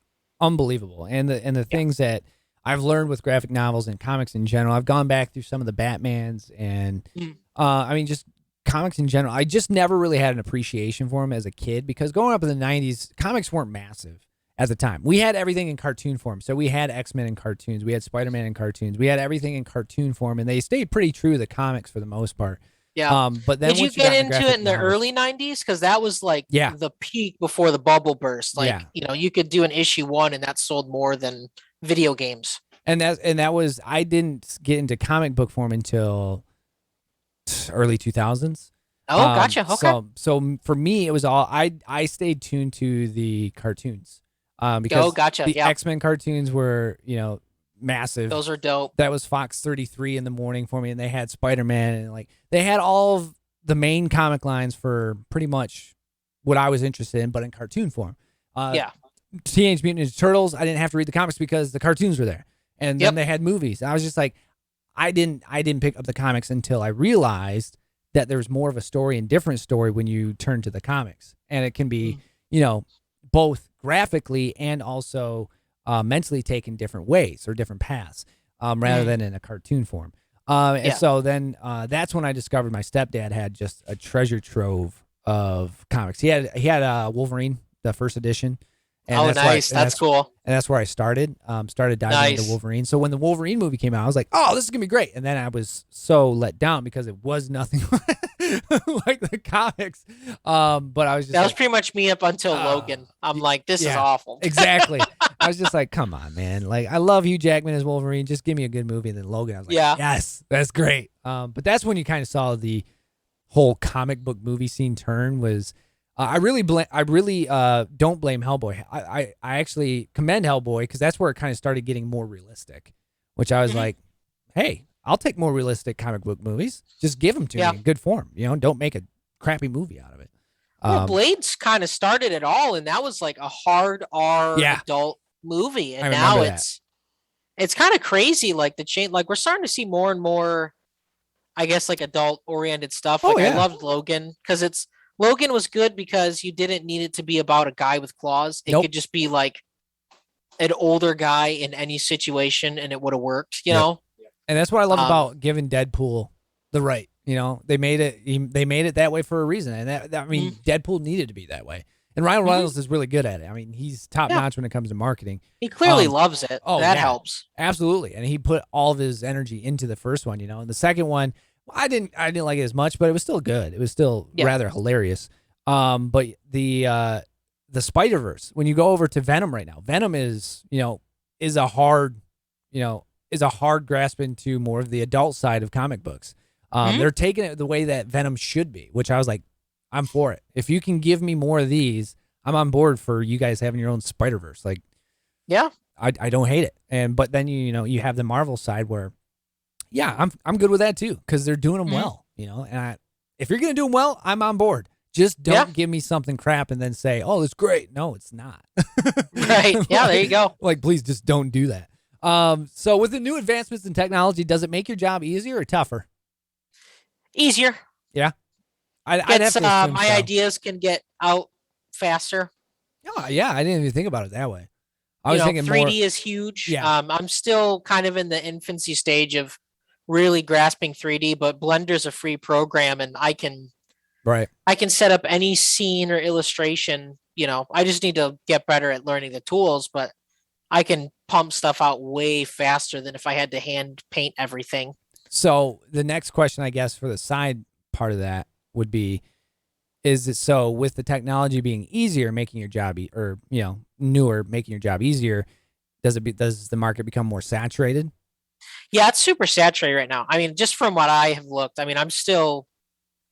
unbelievable, and the things that I've learned with graphic novels and comics in general. I've gone back through some of the Batmans and I mean just comics in general. I just never really had an appreciation for them as a kid because growing up in the 90s, comics weren't massive at the time. We had everything in cartoon form. So we had X-Men in cartoons, we had Spider-Man in cartoons, we had everything in cartoon form, and they stayed pretty true to the comics for the most part. Yeah. But then did you get into it in the early 90s? Because that was like the peak before the bubble burst. Like, you could do an issue 1 and that sold more than video games. And that was, I didn't get into comic book form until early 2000s. Oh, gotcha. Okay. So for me, it was all, I stayed tuned to the cartoons. Because the X-Men cartoons were, massive. Those are dope. That was Fox 33 in the morning for me, and they had Spider-Man, and like they had all of the main comic lines for pretty much what I was interested in, but in cartoon form. Teenage Mutant Ninja Turtles, I didn't have to read the comics because the cartoons were there, and then they had movies. And I was just like, I didn't pick up the comics until I realized that there's more of a story and different story when you turn to the comics, and it can be both graphically and also mentally taken different ways or different paths rather than in a cartoon form. And so then that's when I discovered my stepdad had just a treasure trove of comics. He had Wolverine, the first edition. And that's cool. And that's where I started diving into Wolverine. So when the Wolverine movie came out, I was like, oh, this is going to be great. And then I was so let down because it was nothing like the comics. But I was just was pretty much me up until Logan. I'm like, this is awful. Exactly. I was just like, come on, man. Like, I love Hugh Jackman as Wolverine. Just give me a good movie. And then Logan, I was like, yes, that's great. But that's when you kind of saw the whole comic book movie scene turn was, I really don't blame Hellboy. I actually commend Hellboy because that's where it kind of started getting more realistic, which I was like, hey, I'll take more realistic comic book movies. Just give them to me in good form. Don't make a crappy movie out of it. Well, Blades kind of started it all, and that was like a hard R adult movie, and now it's kind of crazy. Like the chain, like we're starting to see more and more, I guess, like adult oriented stuff. Like I loved Logan because Logan was good because you didn't need it to be about a guy with claws. It could just be like an older guy in any situation, and it would have worked. You know. And that's what I love about giving Deadpool the right. They made it that way for a reason, and that I mean, Deadpool needed to be that way. And Ryan Reynolds is really good at it. I mean, he's top notch when it comes to marketing. He clearly loves it. Oh, that helps. Absolutely, and he put all of his energy into the first one. And the second one, I didn't like it as much, but it was still good. It was still rather hilarious. But the the Spider-Verse. When you go over to Venom right now, Venom is a hard grasp into more of the adult side of comic books. They're taking it the way that Venom should be, which I was like, I'm for it. If you can give me more of these, I'm on board for you guys having your own Spider-Verse. Like, yeah, I don't hate it. But then you have the Marvel side where, yeah, I'm good with that too, because they're doing them well, and if you're gonna do them well, I'm on board. Just don't give me something crap and then say, oh, it's great. No, it's not. Right. Yeah, there you go. Like, please just don't do that. So with the new advancements in technology, does it make your job easier or tougher? Easier. Yeah. I'd have to assume my so. ideas can get out faster. Oh, yeah, I didn't even think about it that way. I was thinking 3D more, is huge. Yeah. I'm still kind of in the infancy stage of really grasping 3D, but Blender's a free program, and I can set up any scene or illustration. I just need to get better at learning the tools, but I can pump stuff out way faster than if I had to hand paint everything. So the next question, I guess, for the side part of that would be, is it so with the technology being easier, making your job newer, making your job easier, does the market become more saturated? Yeah, it's super saturated right now. I mean, just from what I have looked, I mean, I'm still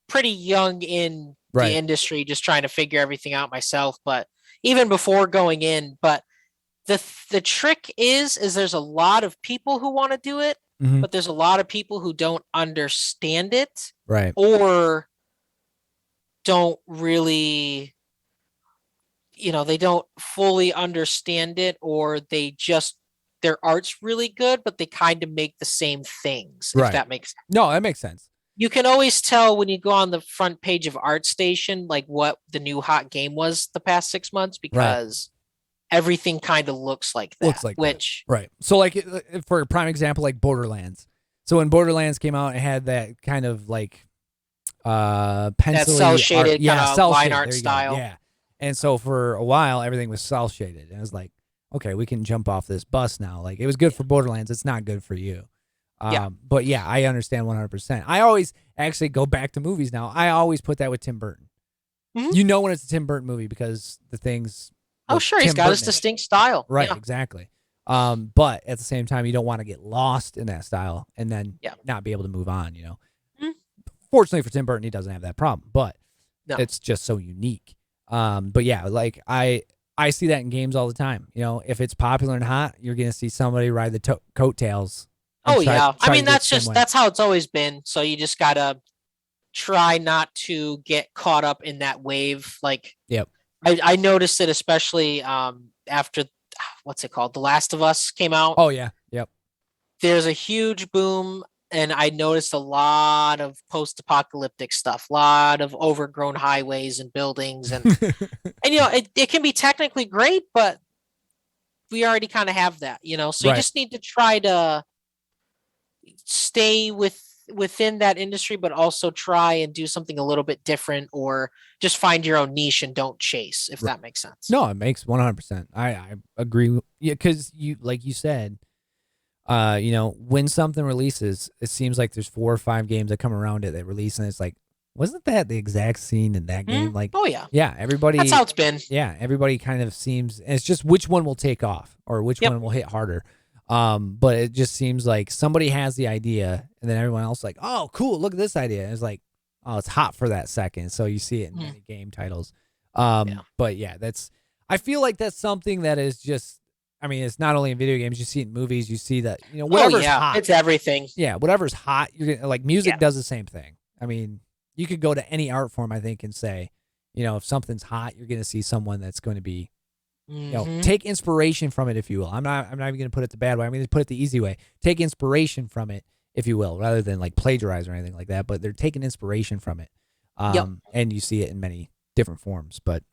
pretty young in the industry, just trying to figure everything out myself. But even before going in, but the trick is there's a lot of people who want to do it, but there's a lot of people who don't understand it, right? Or don't really, they don't fully understand it, or their art's really good, but they kind of make the same things, if that makes sense. No, that makes sense. You can always tell when you go on the front page of ArtStation, like what the new hot game was the past 6 months, because everything kind of looks like that. Right. So like, for a prime example, like Borderlands. So when Borderlands came out, it had that kind of like pencil, that cell shaded kind of line art style. Yeah. And so for a while, everything was cell shaded, and it was like, okay, we can jump off this bus now. Like, it was good for Borderlands. It's not good for you. But yeah, I understand 100%. I always actually go back to movies now. I always put that with Tim Burton. You know when it's a Tim Burton movie because the things. Oh, sure. He's got his distinct style. Right. Yeah. Exactly. But at the same time, you don't want to get lost in that style and then not be able to move on, Fortunately for Tim Burton, he doesn't have that problem, but it's just so unique. But yeah, like I see that in games all the time. If it's popular and hot, you're going to see somebody ride the coattails. I mean, that's how it's always been. So you just got to try not to get caught up in that wave. Like, I noticed it, especially after, what's it called? The Last of Us came out. Oh, yeah. Yep. There's a huge boom, and I noticed a lot of post-apocalyptic stuff, a lot of overgrown highways and buildings. And, it can be technically great, but we already kind of have that, So you just need to try to stay within that industry, but also try and do something a little bit different, or just find your own niche and don't chase, if that makes sense. No, it makes 100%. I agree. Yeah, because like you said, when something releases, it seems like there's 4 or 5 games that come around it that release, and it's like, wasn't that the exact scene in that game? Like, oh yeah, yeah, everybody. That's how it's been. Yeah, everybody kind of seems, and it's just which one will take off or which one will hit harder. But it just seems like somebody has the idea, and then everyone else like, oh, cool, look at this idea. And it's like, oh, it's hot for that second. So you see it in many game titles. But yeah, I feel like that's something that is just, I mean, it's not only in video games. You see it in movies. You see that, whatever's hot. It's everything. Yeah, whatever's hot. You're gonna, like, music does the same thing. I mean, you could go to any art form, I think, and say, if something's hot, you're gonna see someone that's going to be. Take inspiration from it, if you will. I'm not even going to put it the bad way. I'm going to put it the easy way. Take inspiration from it, if you will, rather than like plagiarize or anything like that. But they're taking inspiration from it, and you see it in many different forms. But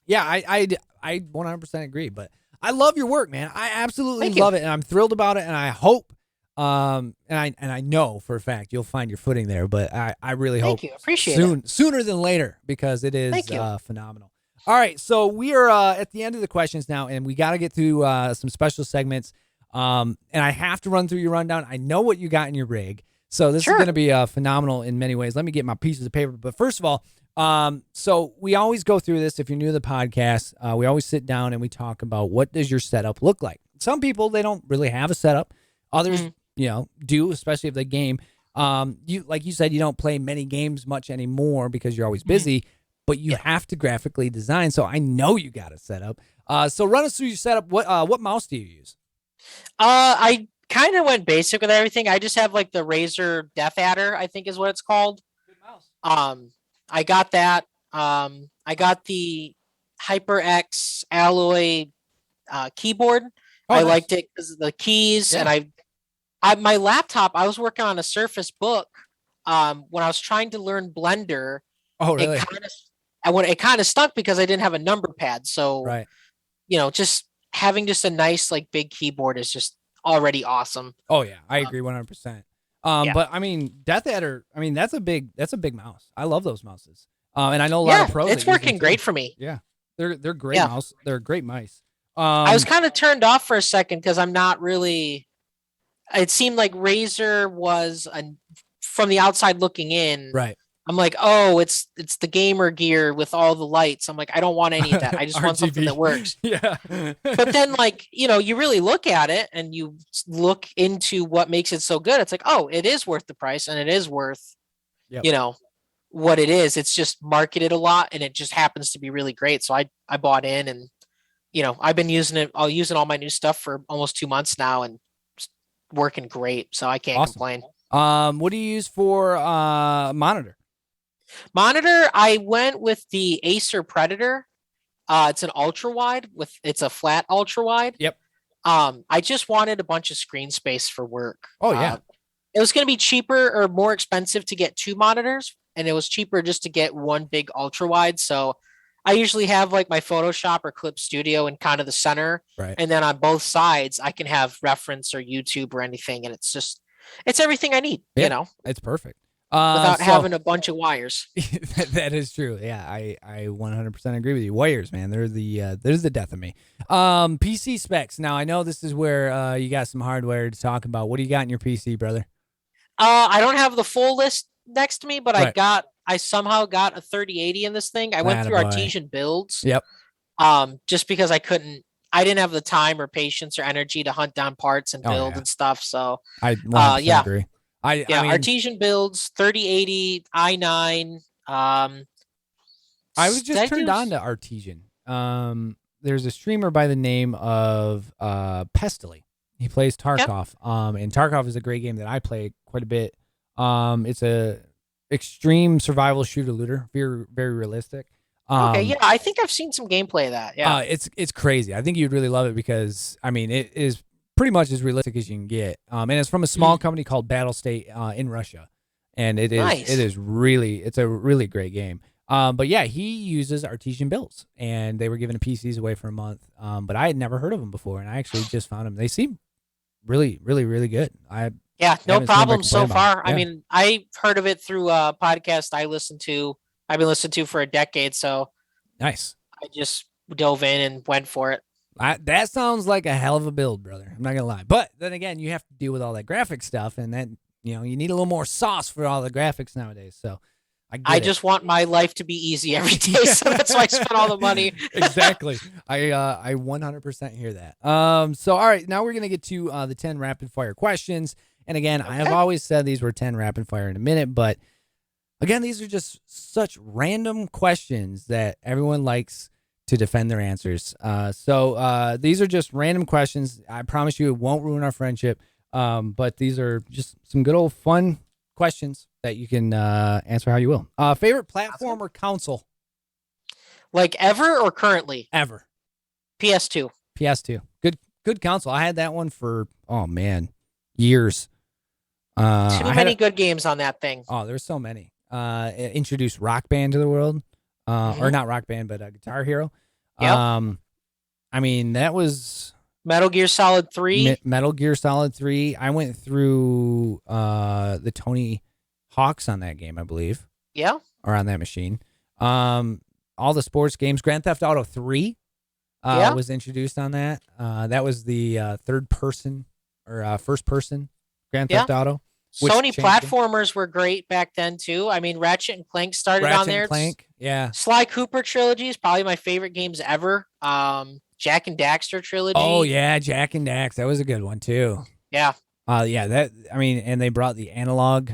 yeah, I 100% agree. But I love your work, man. I absolutely love it, and I'm thrilled about it. And I hope, and I know for a fact you'll find your footing there. But I really hope Appreciate it. Sooner than later, because it is phenomenal. All right, so we are at the end of the questions now, and we got to get through some special segments. And I have to run through your rundown. I know what you got in your rig, so this is going to be phenomenal in many ways. Let me get my pieces of paper. But first of all, So we always go through this. If you're new to the podcast, we always sit down and we talk about what does your setup look like. Some people, they don't really have a setup. Others, do, especially if they game. Like you said, you don't play many games much anymore because you're always busy, but you have to graphically design. So I know you got a setup. So run us through your setup. What mouse do you use? I kind of went basic with everything. I just have like the Razer Death Adder, I think is what it's called. Good mouse. I got that. I got the HyperX Alloy keyboard. I liked it because of the keys, and my laptop. I was working on a Surface Book. When I was trying to learn Blender, Oh, really? It kind of stunk because I didn't have a number pad. So, Right. Just having just a nice like big keyboard is just already awesome. Oh yeah, I agree 100%. But I mean, Death Adder. I mean, that's a big mouse. I love those mouses. And I know a lot of pros. It's working great for me. Yeah, they're great mouse. They're great mice. I was kind of turned off for a second because I'm not really. It seemed like Razer was from the outside looking in. Right. I'm like, oh, it's the gamer gear with all the lights. I'm like, I don't want any of that. I just want something that works. Yeah. But then, like, you really look at it and you look into what makes it so good. It's like, oh, it is worth the price and it is worth, what it is. It's just marketed a lot and it just happens to be really great. So I bought in and, I've been using it. I'll use all my new stuff for almost 2 months now and it's working great. So I can't complain. What do you use for monitor? Monitor, I went with the Acer Predator. It's an ultra wide it's a flat ultra wide. Yep. I just wanted a bunch of screen space for work. Oh yeah. It was going to be cheaper or more expensive to get 2 monitors, and it was cheaper just to get one big ultra wide. So I usually have like my Photoshop or Clip Studio in kind of the center, right? And then on both sides, I can have reference or YouTube or anything, and it's everything I need. It's perfect. Without having a bunch of wires. That is true. Yeah, I 100% agree with you. Wires, man, they're the death of me. PC specs. Now I know this is where you got some hardware to talk about. What do you got in your PC, brother? I don't have the full list next to me, but I somehow got a 3080 in this thing. I went through Artesian builds. Yep. Just because I didn't have the time or patience or energy to hunt down parts and build and stuff. So I 100% agree. I mean, Artesian builds, 3080, i9. I was just turned on to Artesian. There's a streamer by the name of Pestily. He plays Tarkov. And Tarkov is a great game that I play quite a bit. It's a extreme survival shooter looter, very very realistic. Okay, yeah, I think I've seen some gameplay of that. Yeah, it's crazy. I think you'd really love it because I mean it is pretty much as realistic as you can get. And it's from a small company called Battle State in Russia, and it's a really great game. But yeah, he uses Artesian builds, and they were giving PCs away for a month. But I had never heard of them before, and I actually just found them. They seem really, really, really good. No problem so far. Yeah. I mean, I heard of it through a podcast I've been listening to for a decade. So nice. I just dove in and went for it. That sounds like a hell of a build, brother. I'm not gonna lie. But then again, you have to deal with all that graphic stuff, and then you need a little more sauce for all the graphics nowadays. So I just want my life to be easy every day, so that's why I spend all the money. Exactly. I 100% hear that. So all right, now we're gonna get to the 10 rapid fire questions. And again, I have always said these were 10 rapid fire in a minute, but again, these are just such random questions that everyone likes to defend their answers. So these are just random questions. I promise you it won't ruin our friendship. But these are just some good old fun questions that you can answer how you will. Favorite platform or console? Like ever or currently? Ever. PS2. PS2. Good console. I had that one for, years. Too many good games on that thing. Oh, there's so many. It introduced Rock Band to the world. Or not Rock Band, but Guitar Hero. Yep. I mean, that was Metal Gear Solid 3. Metal Gear Solid 3. I went through the Tony Hawks on that game, I believe. Yeah. Or on that machine. All the sports games. Grand Theft Auto 3 was introduced on that. That was the third person or first person Grand Theft Auto. which Sony changed it. platformers were great back then too. I mean, Ratchet and Clank started on Ratchet there. and Clank, yeah. Sly Cooper trilogy is probably my favorite games ever. Jack and Daxter trilogy. Oh yeah, Jack and Dax, that was a good one too. Yeah. Yeah, that I mean, and they brought the analog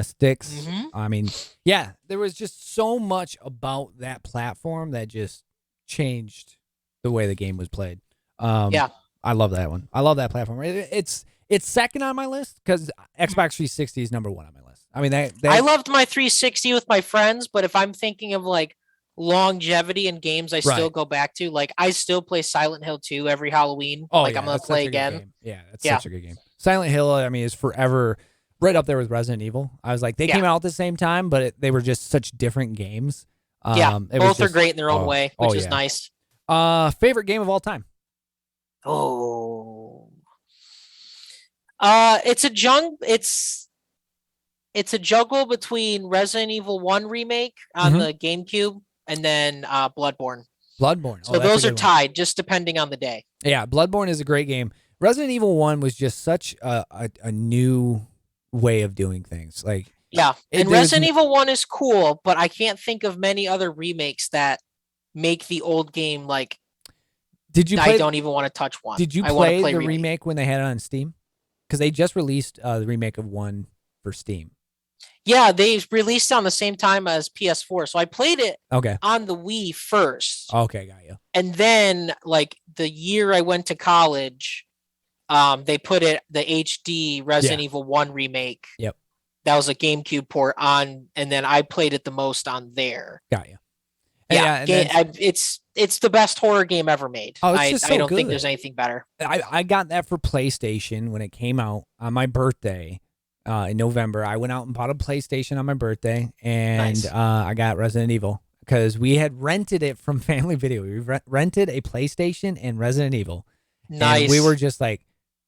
sticks. hmm I mean, yeah, there was just so much about that platform that just changed the way the game was played. Yeah. I love that one. I love that platform. It's second on my list because Xbox 360 is number one on my list. I mean, I loved my 360 with my friends, but if I'm thinking of like longevity in games I still Right. go back to, like I still play Silent Hill 2 every Halloween. Oh Like yeah, I'm gonna that's play such a good again. game. Yeah, that's Yeah. such a good game. Silent Hill, I mean, is forever right up there with Resident Evil. I was like, they Yeah. came out at the same time, but they were just such different games. Yeah. It was Both are just- great in their own oh, way, oh, which is yeah. nice. Favorite game of all time? Oh. It's a juggle between Resident Evil 1 remake on Mhm. the GameCube and then Bloodborne. Bloodborne. So Oh, that's those a are good one. tied, just depending on the day. Yeah, Bloodborne is a great game. Resident Evil 1 was just such a new way of doing things. Like, Yeah, and there's Resident Evil 1 is cool, but I can't think of many other remakes that make the old game like did you I play don't even want to touch one. Did you I want to play play the remake when they had it on Steam? Because they just released the remake of 1 for Steam. Yeah, they released on the same time as PS4, so I played it Okay. on the Wii first, Okay, got you. and then like the year I went to college, they put it the HD Resident Evil 1 remake. Yep. That was a GameCube port on, and then I played it the most on there. Got you. Yeah, it's the best horror game ever made. Oh, it's just so I don't think good. there's anything better. I got that for PlayStation when it came out on my birthday in November. I went out and bought a PlayStation on my birthday, and Nice. I got Resident Evil because we had rented it from Family Video. We rented a PlayStation and Resident Evil. Nice. And we were just like,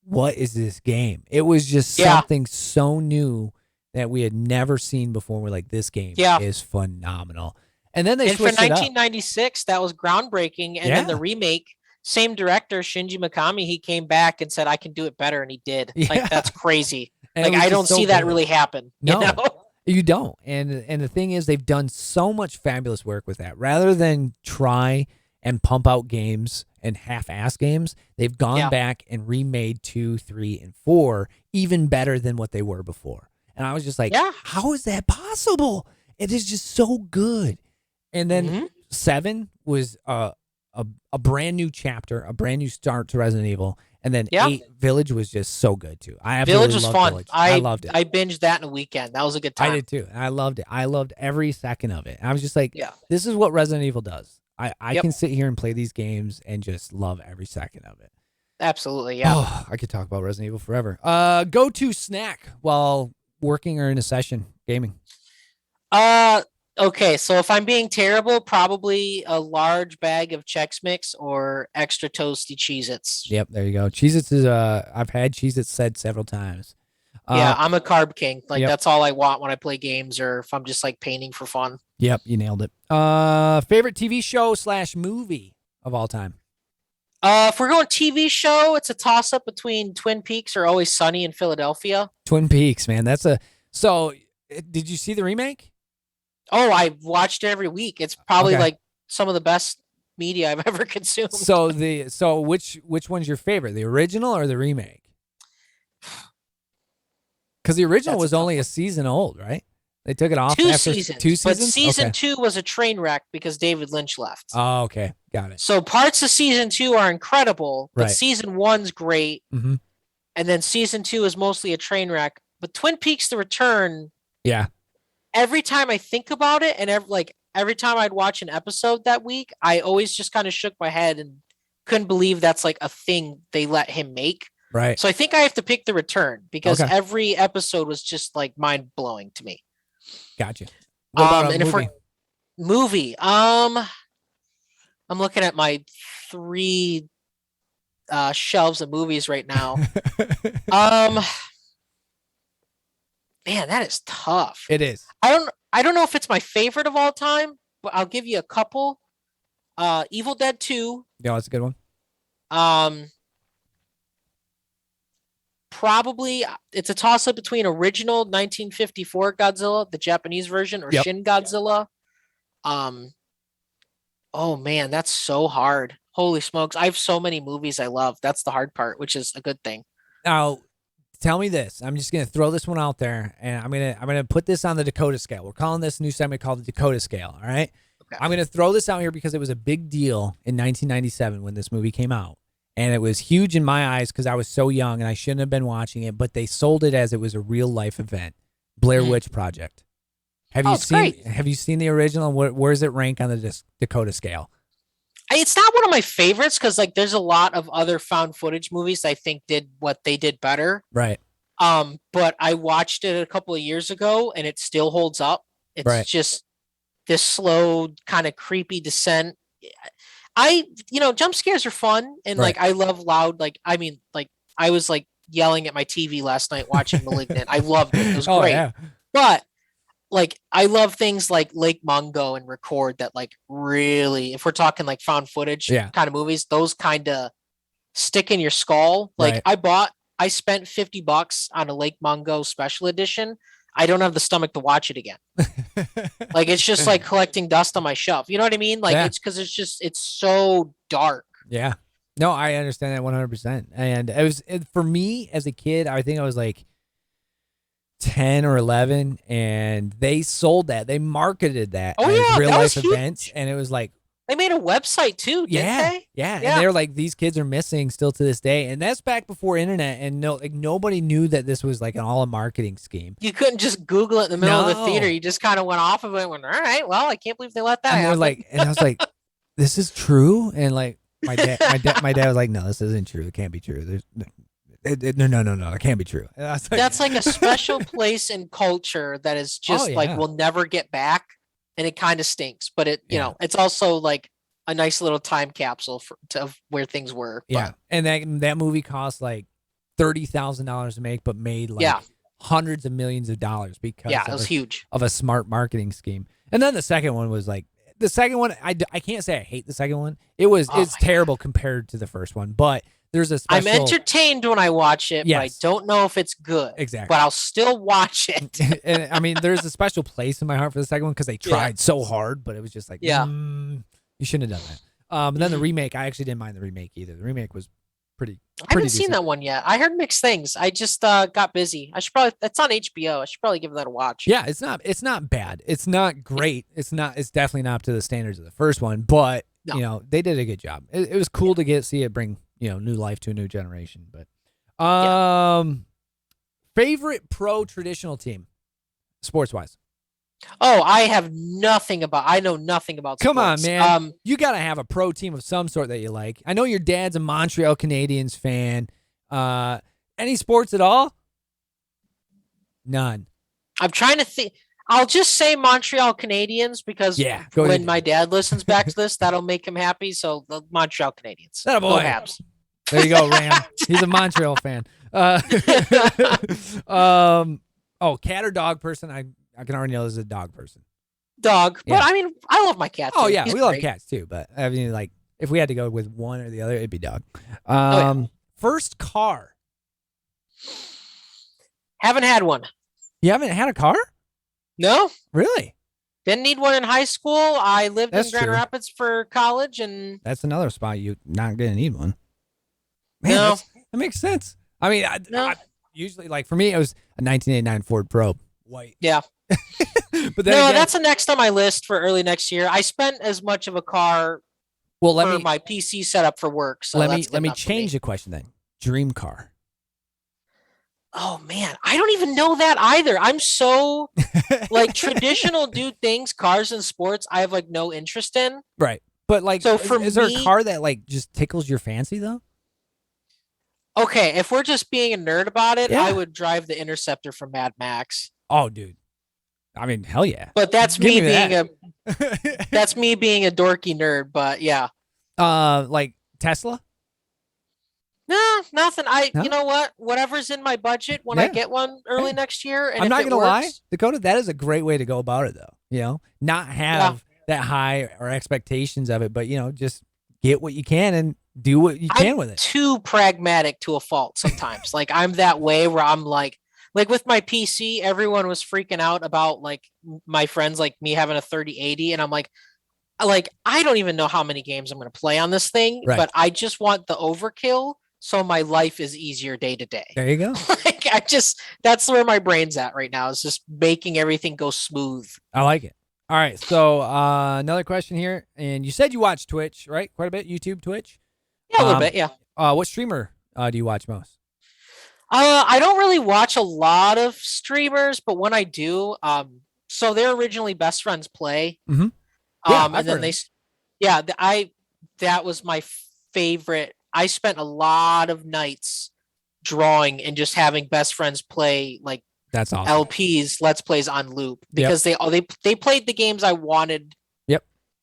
what is this game? It was just something so new that we had never seen before. We're like, this game is phenomenal. And then they for switched it up. 1996, that was groundbreaking. And then the remake, same director, Shinji Mikami, he came back and said, I can do it better. And he did. Yeah. Like, that's crazy. And like, I don't see that really happen. No, you know? You don't. And the thing is, they've done so much fabulous work with that. Rather than try and pump out games and half-ass games, they've gone back and remade 2, 3, and 4 even better than what they were before. And I was just like, how is that possible? It is just so good. And then 7 was a brand new chapter, a brand new start to Resident Evil. And then 8, Village was just so good too. I absolutely Village was loved fun. Village. I loved it. I binged that in a weekend. That was a good time. I did too. I loved it. I loved every second of it. I was just like, Yeah. this is what Resident Evil does. I can sit here and play these games and just love every second of it. Absolutely, yeah. Oh, I could talk about Resident Evil forever. Go-to snack while working or in a session gaming. Okay, so if I'm being terrible, probably a large bag of Chex Mix or extra toasty Cheez-Its. Yep, there you go. Cheez-Its is I've had Cheez-Its said several times. Yeah, I'm a carb king. Like, Yep. that's all I want when I play games or if I'm just like painting for fun. Yep, you nailed it. Favorite TV show / movie of all time? If we're going TV show, it's a toss-up between Twin Peaks or Always Sunny in Philadelphia. Twin Peaks, man. So did you see the remake? Oh, I watched it every week. It's probably like some of the best media I've ever consumed. So which one's your favorite, the original or the remake? Because the original was only a season old, right? They took it off two after seasons. 2 seasons. But season 2 was a train wreck because David Lynch left. Oh, okay, got it. So parts of season 2 are incredible, but Right. season 1's great, Mm-hmm. and then season 2 is mostly a train wreck. But Twin Peaks: The Return, Yeah, every time I think about it, and every time I'd watch an episode that week, I always just kind of shook my head and couldn't believe that's like a thing they let him make. right. So I think I have to pick The Return because Okay. every episode was just like mind blowing to me. Gotcha. What about a and if movie? we're movie, I'm looking at my 3 shelves of movies right now. Man, that is tough. It is. I don't know if it's my favorite of all time, but I'll give you a couple. Evil Dead 2. Yeah, that's a good one. probably it's a toss up between original 1954 Godzilla, the Japanese version, or Yep. Shin Godzilla. Oh man, that's so hard. Holy smokes. I have so many movies I love. That's the hard part, which is a good thing. Now, tell me this. I'm just gonna throw this one out there, and I'm gonna put this on the Dakota scale. We're calling this new segment called the Dakota scale. All right. Okay. I'm gonna throw this out here because it was a big deal in 1997 when this movie came out, and it was huge in my eyes because I was so young and I shouldn't have been watching it. But they sold it as it was a real life event. Blair Witch Project. Have you seen? Great. Have you seen the original? Where does it rank on the Dakota scale? It's not one of my favorites because like there's a lot of other found footage movies I think did what they did better. Right. But I watched it a couple of years ago and it still holds up. It's just this slow, kind of creepy descent. Jump scares are fun and like I love loud. Like I was like yelling at my TV last night watching *Malignant*. I loved it. It was great. Yeah. But like I love things like Lake Mungo and Record that like really, if we're talking like found footage kind of movies, those kind of stick in your skull. Like I spent $50 on a Lake Mungo special edition. I don't have the stomach to watch it again. Like it's just like collecting dust on my shelf. You know what I mean? Like it's because it's so dark. Yeah. No, I understand that 100%. And for me as a kid, I think I was like 10 or 11, and they sold that. They marketed that as real life events, and it was like they made a website too, didn't they? Yeah. And they're like, these kids are missing still to this day, and that's back before internet, and nobody knew that this was like a marketing scheme. You couldn't just Google it in the middle of the theater. You just kind of went off of it and went, all right, well, I can't believe they let that happen. And I was like, this is true, and like my dad was like, no, this isn't true. It can't be true. There's no, it can't be true. Like, that's like a special place in culture that is just like we'll never get back, and it kind of stinks. But it, you know, it's also like a nice little time capsule of where things were. Yeah, and that movie cost like $30,000 to make, but made like hundreds of millions of dollars because it was huge of a smart marketing scheme. And then the second one was like I can't say I hate the second one. It's terrible compared to the first one, but there's a special... I'm entertained when I watch it, but I don't know if it's good. Exactly. But I'll still watch it. And I mean, there's a special place in my heart for the second one because they tried so hard, but it was just like, you shouldn't have done that. And then the remake, I actually didn't mind the remake either. The remake was pretty I haven't decent. seen that one yet. I heard mixed things. I just got busy. It's on HBO. I should probably give that a watch. Yeah, it's not bad. It's not great. It's definitely not up to the standards of the first one, but you know, they did a good job. It was cool to see it bring, you know, new life to a new generation. But favorite pro traditional team, sports wise. Oh, I know nothing about Come sports. on, man. You got to have a pro team of some sort that you like. I know your dad's a Montreal Canadiens fan. Any sports at all? None. I'm trying to think. I'll just say Montreal Canadiens because when my dad listens back to this, that'll make him happy. So the Montreal Canadiens. That boy. Go Habs. There you go, Ram. He's a Montreal fan. Cat or dog person? I can already know this is a dog person. Dog. Yeah. But I mean, I love my cat too. Oh, yeah. We love cats too. But I mean, like, if we had to go with one or the other, it'd be dog. First car. Haven't had one. You haven't had a car? No. Really? Didn't need one in high school. I lived in Grand Rapids for college, and that's another spot you're not gonna need one. Man, no. That makes sense. I mean, I usually, like, for me, it was a 1989 Ford Probe, white. Yeah. But then that's the next on my list for early next year. I spent as much of a car for my PC setup for work. So let me change the question then. Dream car. Oh man, I don't even know that either. I'm so like traditional things, cars and sports, I have like no interest in. Right. But like, so is there a car that like just tickles your fancy though? Okay, if we're just being a nerd about it, I would drive the Interceptor from Mad Max. Oh, dude. I mean, hell yeah. But that's me being that's me being a dorky nerd, but yeah. Like Tesla? No, nothing. You know what? Whatever's in my budget when I get one early next year. And I'm not gonna lie, works, Dakota, that is a great way to go about it though. You know, not have that high or expectations of it, but you know, just get what you can and do what you can I'm with it. too pragmatic to a fault sometimes. Like I'm that way where I'm like with my PC, everyone was freaking out about like my friends like me having a 3080, and I'm like I don't even know how many games I'm going to play on this thing, Right. but I just want the overkill so my life is easier day to day. There you go. Like that's where my brain's at right now, is just making everything go smooth. I like it. All right. So another question here, and you said you watch Twitch, right? Quite a bit. YouTube, Twitch. Yeah, a little bit. Yeah. What streamer do you watch most? I don't really watch a lot of streamers, but when I do, so they're originally Best Friends Play. Mm-hmm. Yeah, And then that was my favorite. I spent a lot of nights drawing and just having Best Friends Play like that's awesome. LPs, Let's Plays on loop, because they played the games I wanted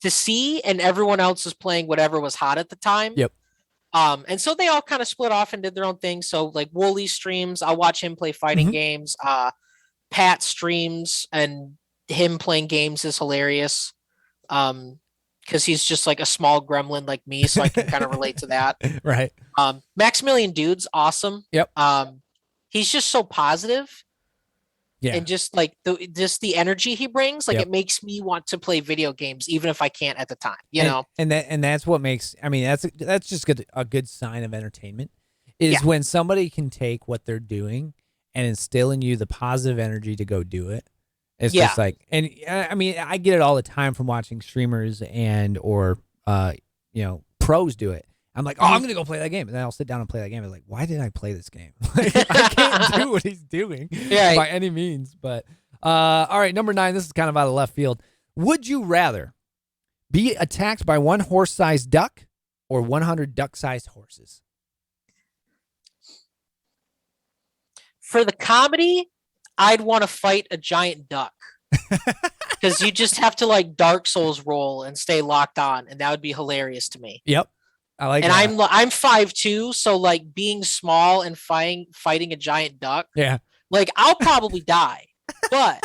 to see, and everyone else was playing whatever was hot at the time. Yep. And so they all kind of split off and did their own thing. So like Wooly streams, I'll watch him play fighting games. Pat streams, and him playing games is hilarious. Because he's just like a small gremlin like me, so I can kind of relate to that. Right. Maximilian Dude's awesome. Yep. He's just so positive. Yeah. And just like the energy he brings, like it makes me want to play video games even if I can't at the time, you know. And that's what makes, I mean, that's just a good sign of entertainment is when somebody can take what they're doing and instill in you the positive energy to go do it. It's just like, and I mean, I get it all the time from watching streamers or pros do it. I'm like, oh, I'm going to go play that game. And then I'll sit down and play that game. I'm like, why did I play this game? Like, I can't do what he's doing by any means. But all right, number 9, this is kind of out of left field. Would you rather be attacked by one horse-sized duck or 100 duck-sized horses? For the comedy, I'd want to fight a giant duck. Because you just have to like Dark Souls roll and stay locked on, and that would be hilarious to me. Yep. I like and that. I'm 5'2", so like being small and fighting a giant duck. Yeah. Like I'll probably die, but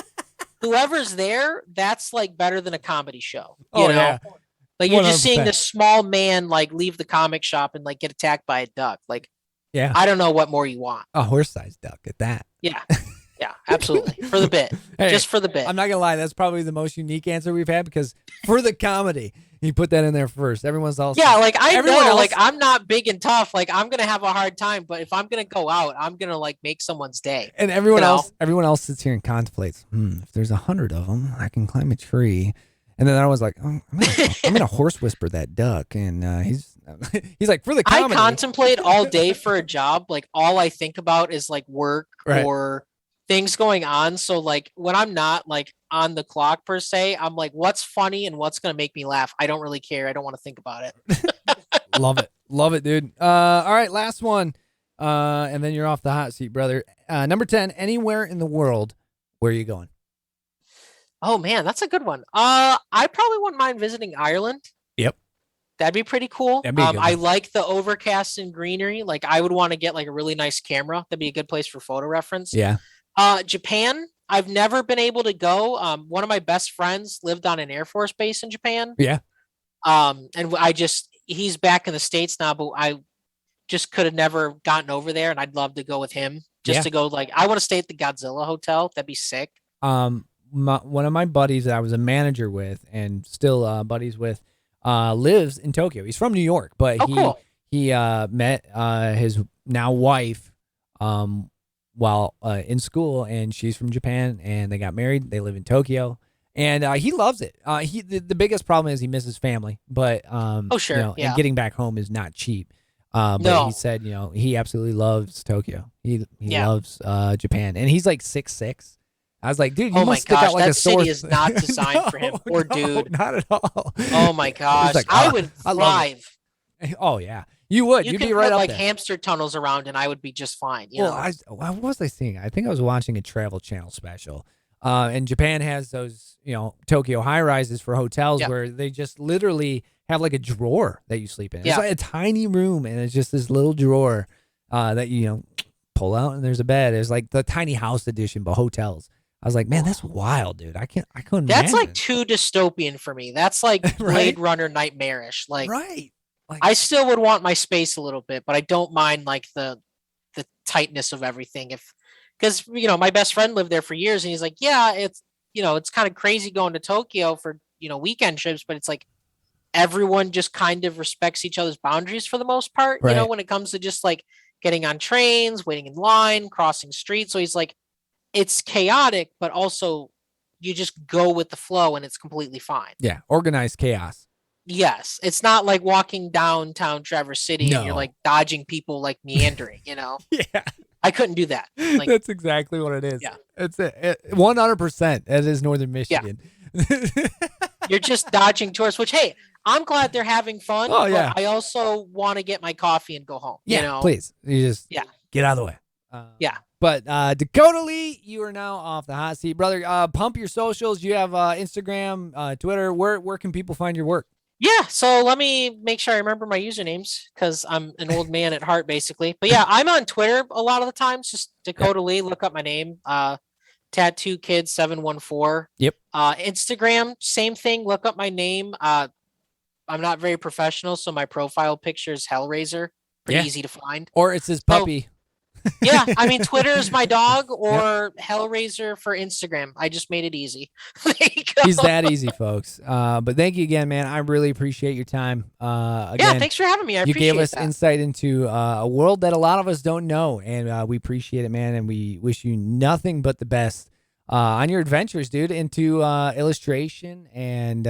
whoever's there, that's like better than a comedy show. You know? Yeah. Like you're 100%. Just seeing this small man like leave the comic shop and like get attacked by a duck. Like, I don't know what more you want. A horse-sized duck at that. Yeah. Yeah, absolutely. For the bit. Hey, just for the bit. I'm not going to lie. That's probably the most unique answer we've had, because for the comedy, you put that in there first. Everyone's else. Yeah, like I know, like I'm not big and tough. Like I'm going to have a hard time, but if I'm going to go out, I'm going to like make someme's day. And everyone else sits here and contemplates, if there's 100 of them, I can climb a tree. And then I was like, oh, I'm gonna horse whisper that duck, and he's like, for the comedy. I contemplate all day for a job. Like all I think about is like work or things going on. So like when I'm not like on the clock per se, I'm like, what's funny and what's gonna make me laugh? I don't really care. I don't want to think about it. Love it, dude. All right, last one, and then you're off the hot seat, brother. Number 10. Anywhere in the world, where are you going? Oh man, that's a good one. I probably wouldn't mind visiting Ireland. Yep. That'd be pretty cool. That'd be a good one. I like the overcast and greenery. Like I would want to get like a really nice camera. That'd be a good place for photo reference. Yeah. Japan, I've never been able to go. One of my best friends lived on an Air Force base in Japan. Yeah. And he's back in the States now, but I just could have never gotten over there, and I'd love to go with him to go. Like I want to stay at the Godzilla Hotel. That'd be sick. One of my buddies that I was a manager with and still buddies with lives in Tokyo. He's from New York, but he met his now wife while in school, and she's from Japan, and they got married. They live in Tokyo, and he loves it. The biggest problem is he misses family, but and getting back home is not cheap. But he said, he absolutely loves Tokyo. He loves Japan, and he's like 6'6". I was like, dude, you must stick out like a sore. That city is not designed for him, dude. Not at all. Oh my gosh, like, I would thrive. Oh yeah, you would. You'd be right up like there. Hamster tunnels around, and I would be just fine. What was I seeing? I think I was watching a Travel Channel special. And Japan has those, Tokyo high rises for hotels where they just literally have like a drawer that you sleep in. It's like a tiny room, and it's just this little drawer that you pull out, and there's a bed. It's like the tiny house edition, but hotels. I was like, man, that's wild, dude. I couldn't. That's imagine. like too dystopian for me. That's like Blade Runner nightmarish. Like, right. I still would want my space a little bit, but I don't mind like the tightness of everything. Because my best friend lived there for years, and he's like, yeah, it's kind of crazy going to Tokyo for weekend trips, but it's like everyone just kind of respects each other's boundaries for the most part. Right. When it comes to just like getting on trains, waiting in line, crossing streets. So he's like, it's chaotic, but also you just go with the flow, and it's completely fine. Yeah, organized chaos. Yes, it's not like walking downtown Traverse City and you're No. like dodging people like meandering. Yeah. I couldn't do that. Like, That's exactly what it is. Yeah. It's 100%. That is Northern Michigan. you're just dodging tourists, which, hey, I'm glad they're having fun. Oh, yeah. But I also want to get my coffee and go home. Yeah, please. You just get out of the way. Yeah. But Dakota Lee, you are now off the hot seat. Brother, pump your socials. You have Instagram, Twitter. Where can people find your work? Yeah, so let me make sure I remember my usernames because I'm an old man at heart, basically. But yeah, I'm on Twitter a lot of the times. Just Dakota Lee. Look up my name. Tattoo Kid 714. Yep. Instagram, same thing. Look up my name. I'm not very professional, so my profile picture is Hellraiser. Pretty easy to find. Or it's his puppy. Yeah, I mean, Twitter is my dog, or Hellraiser for Instagram. I just made it easy. He's that easy, folks. But thank you again, man. I really appreciate your time. Again, thanks for having me. I you appreciate gave us that. insight into a world that a lot of us don't know, and we appreciate it, man. And we wish you nothing but the best on your adventures, dude, into illustration and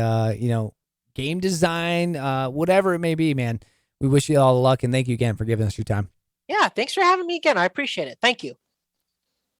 game design, whatever it may be, man. We wish you all the luck, and thank you again for giving us your time. Yeah, thanks for having me again. I appreciate it. Thank you.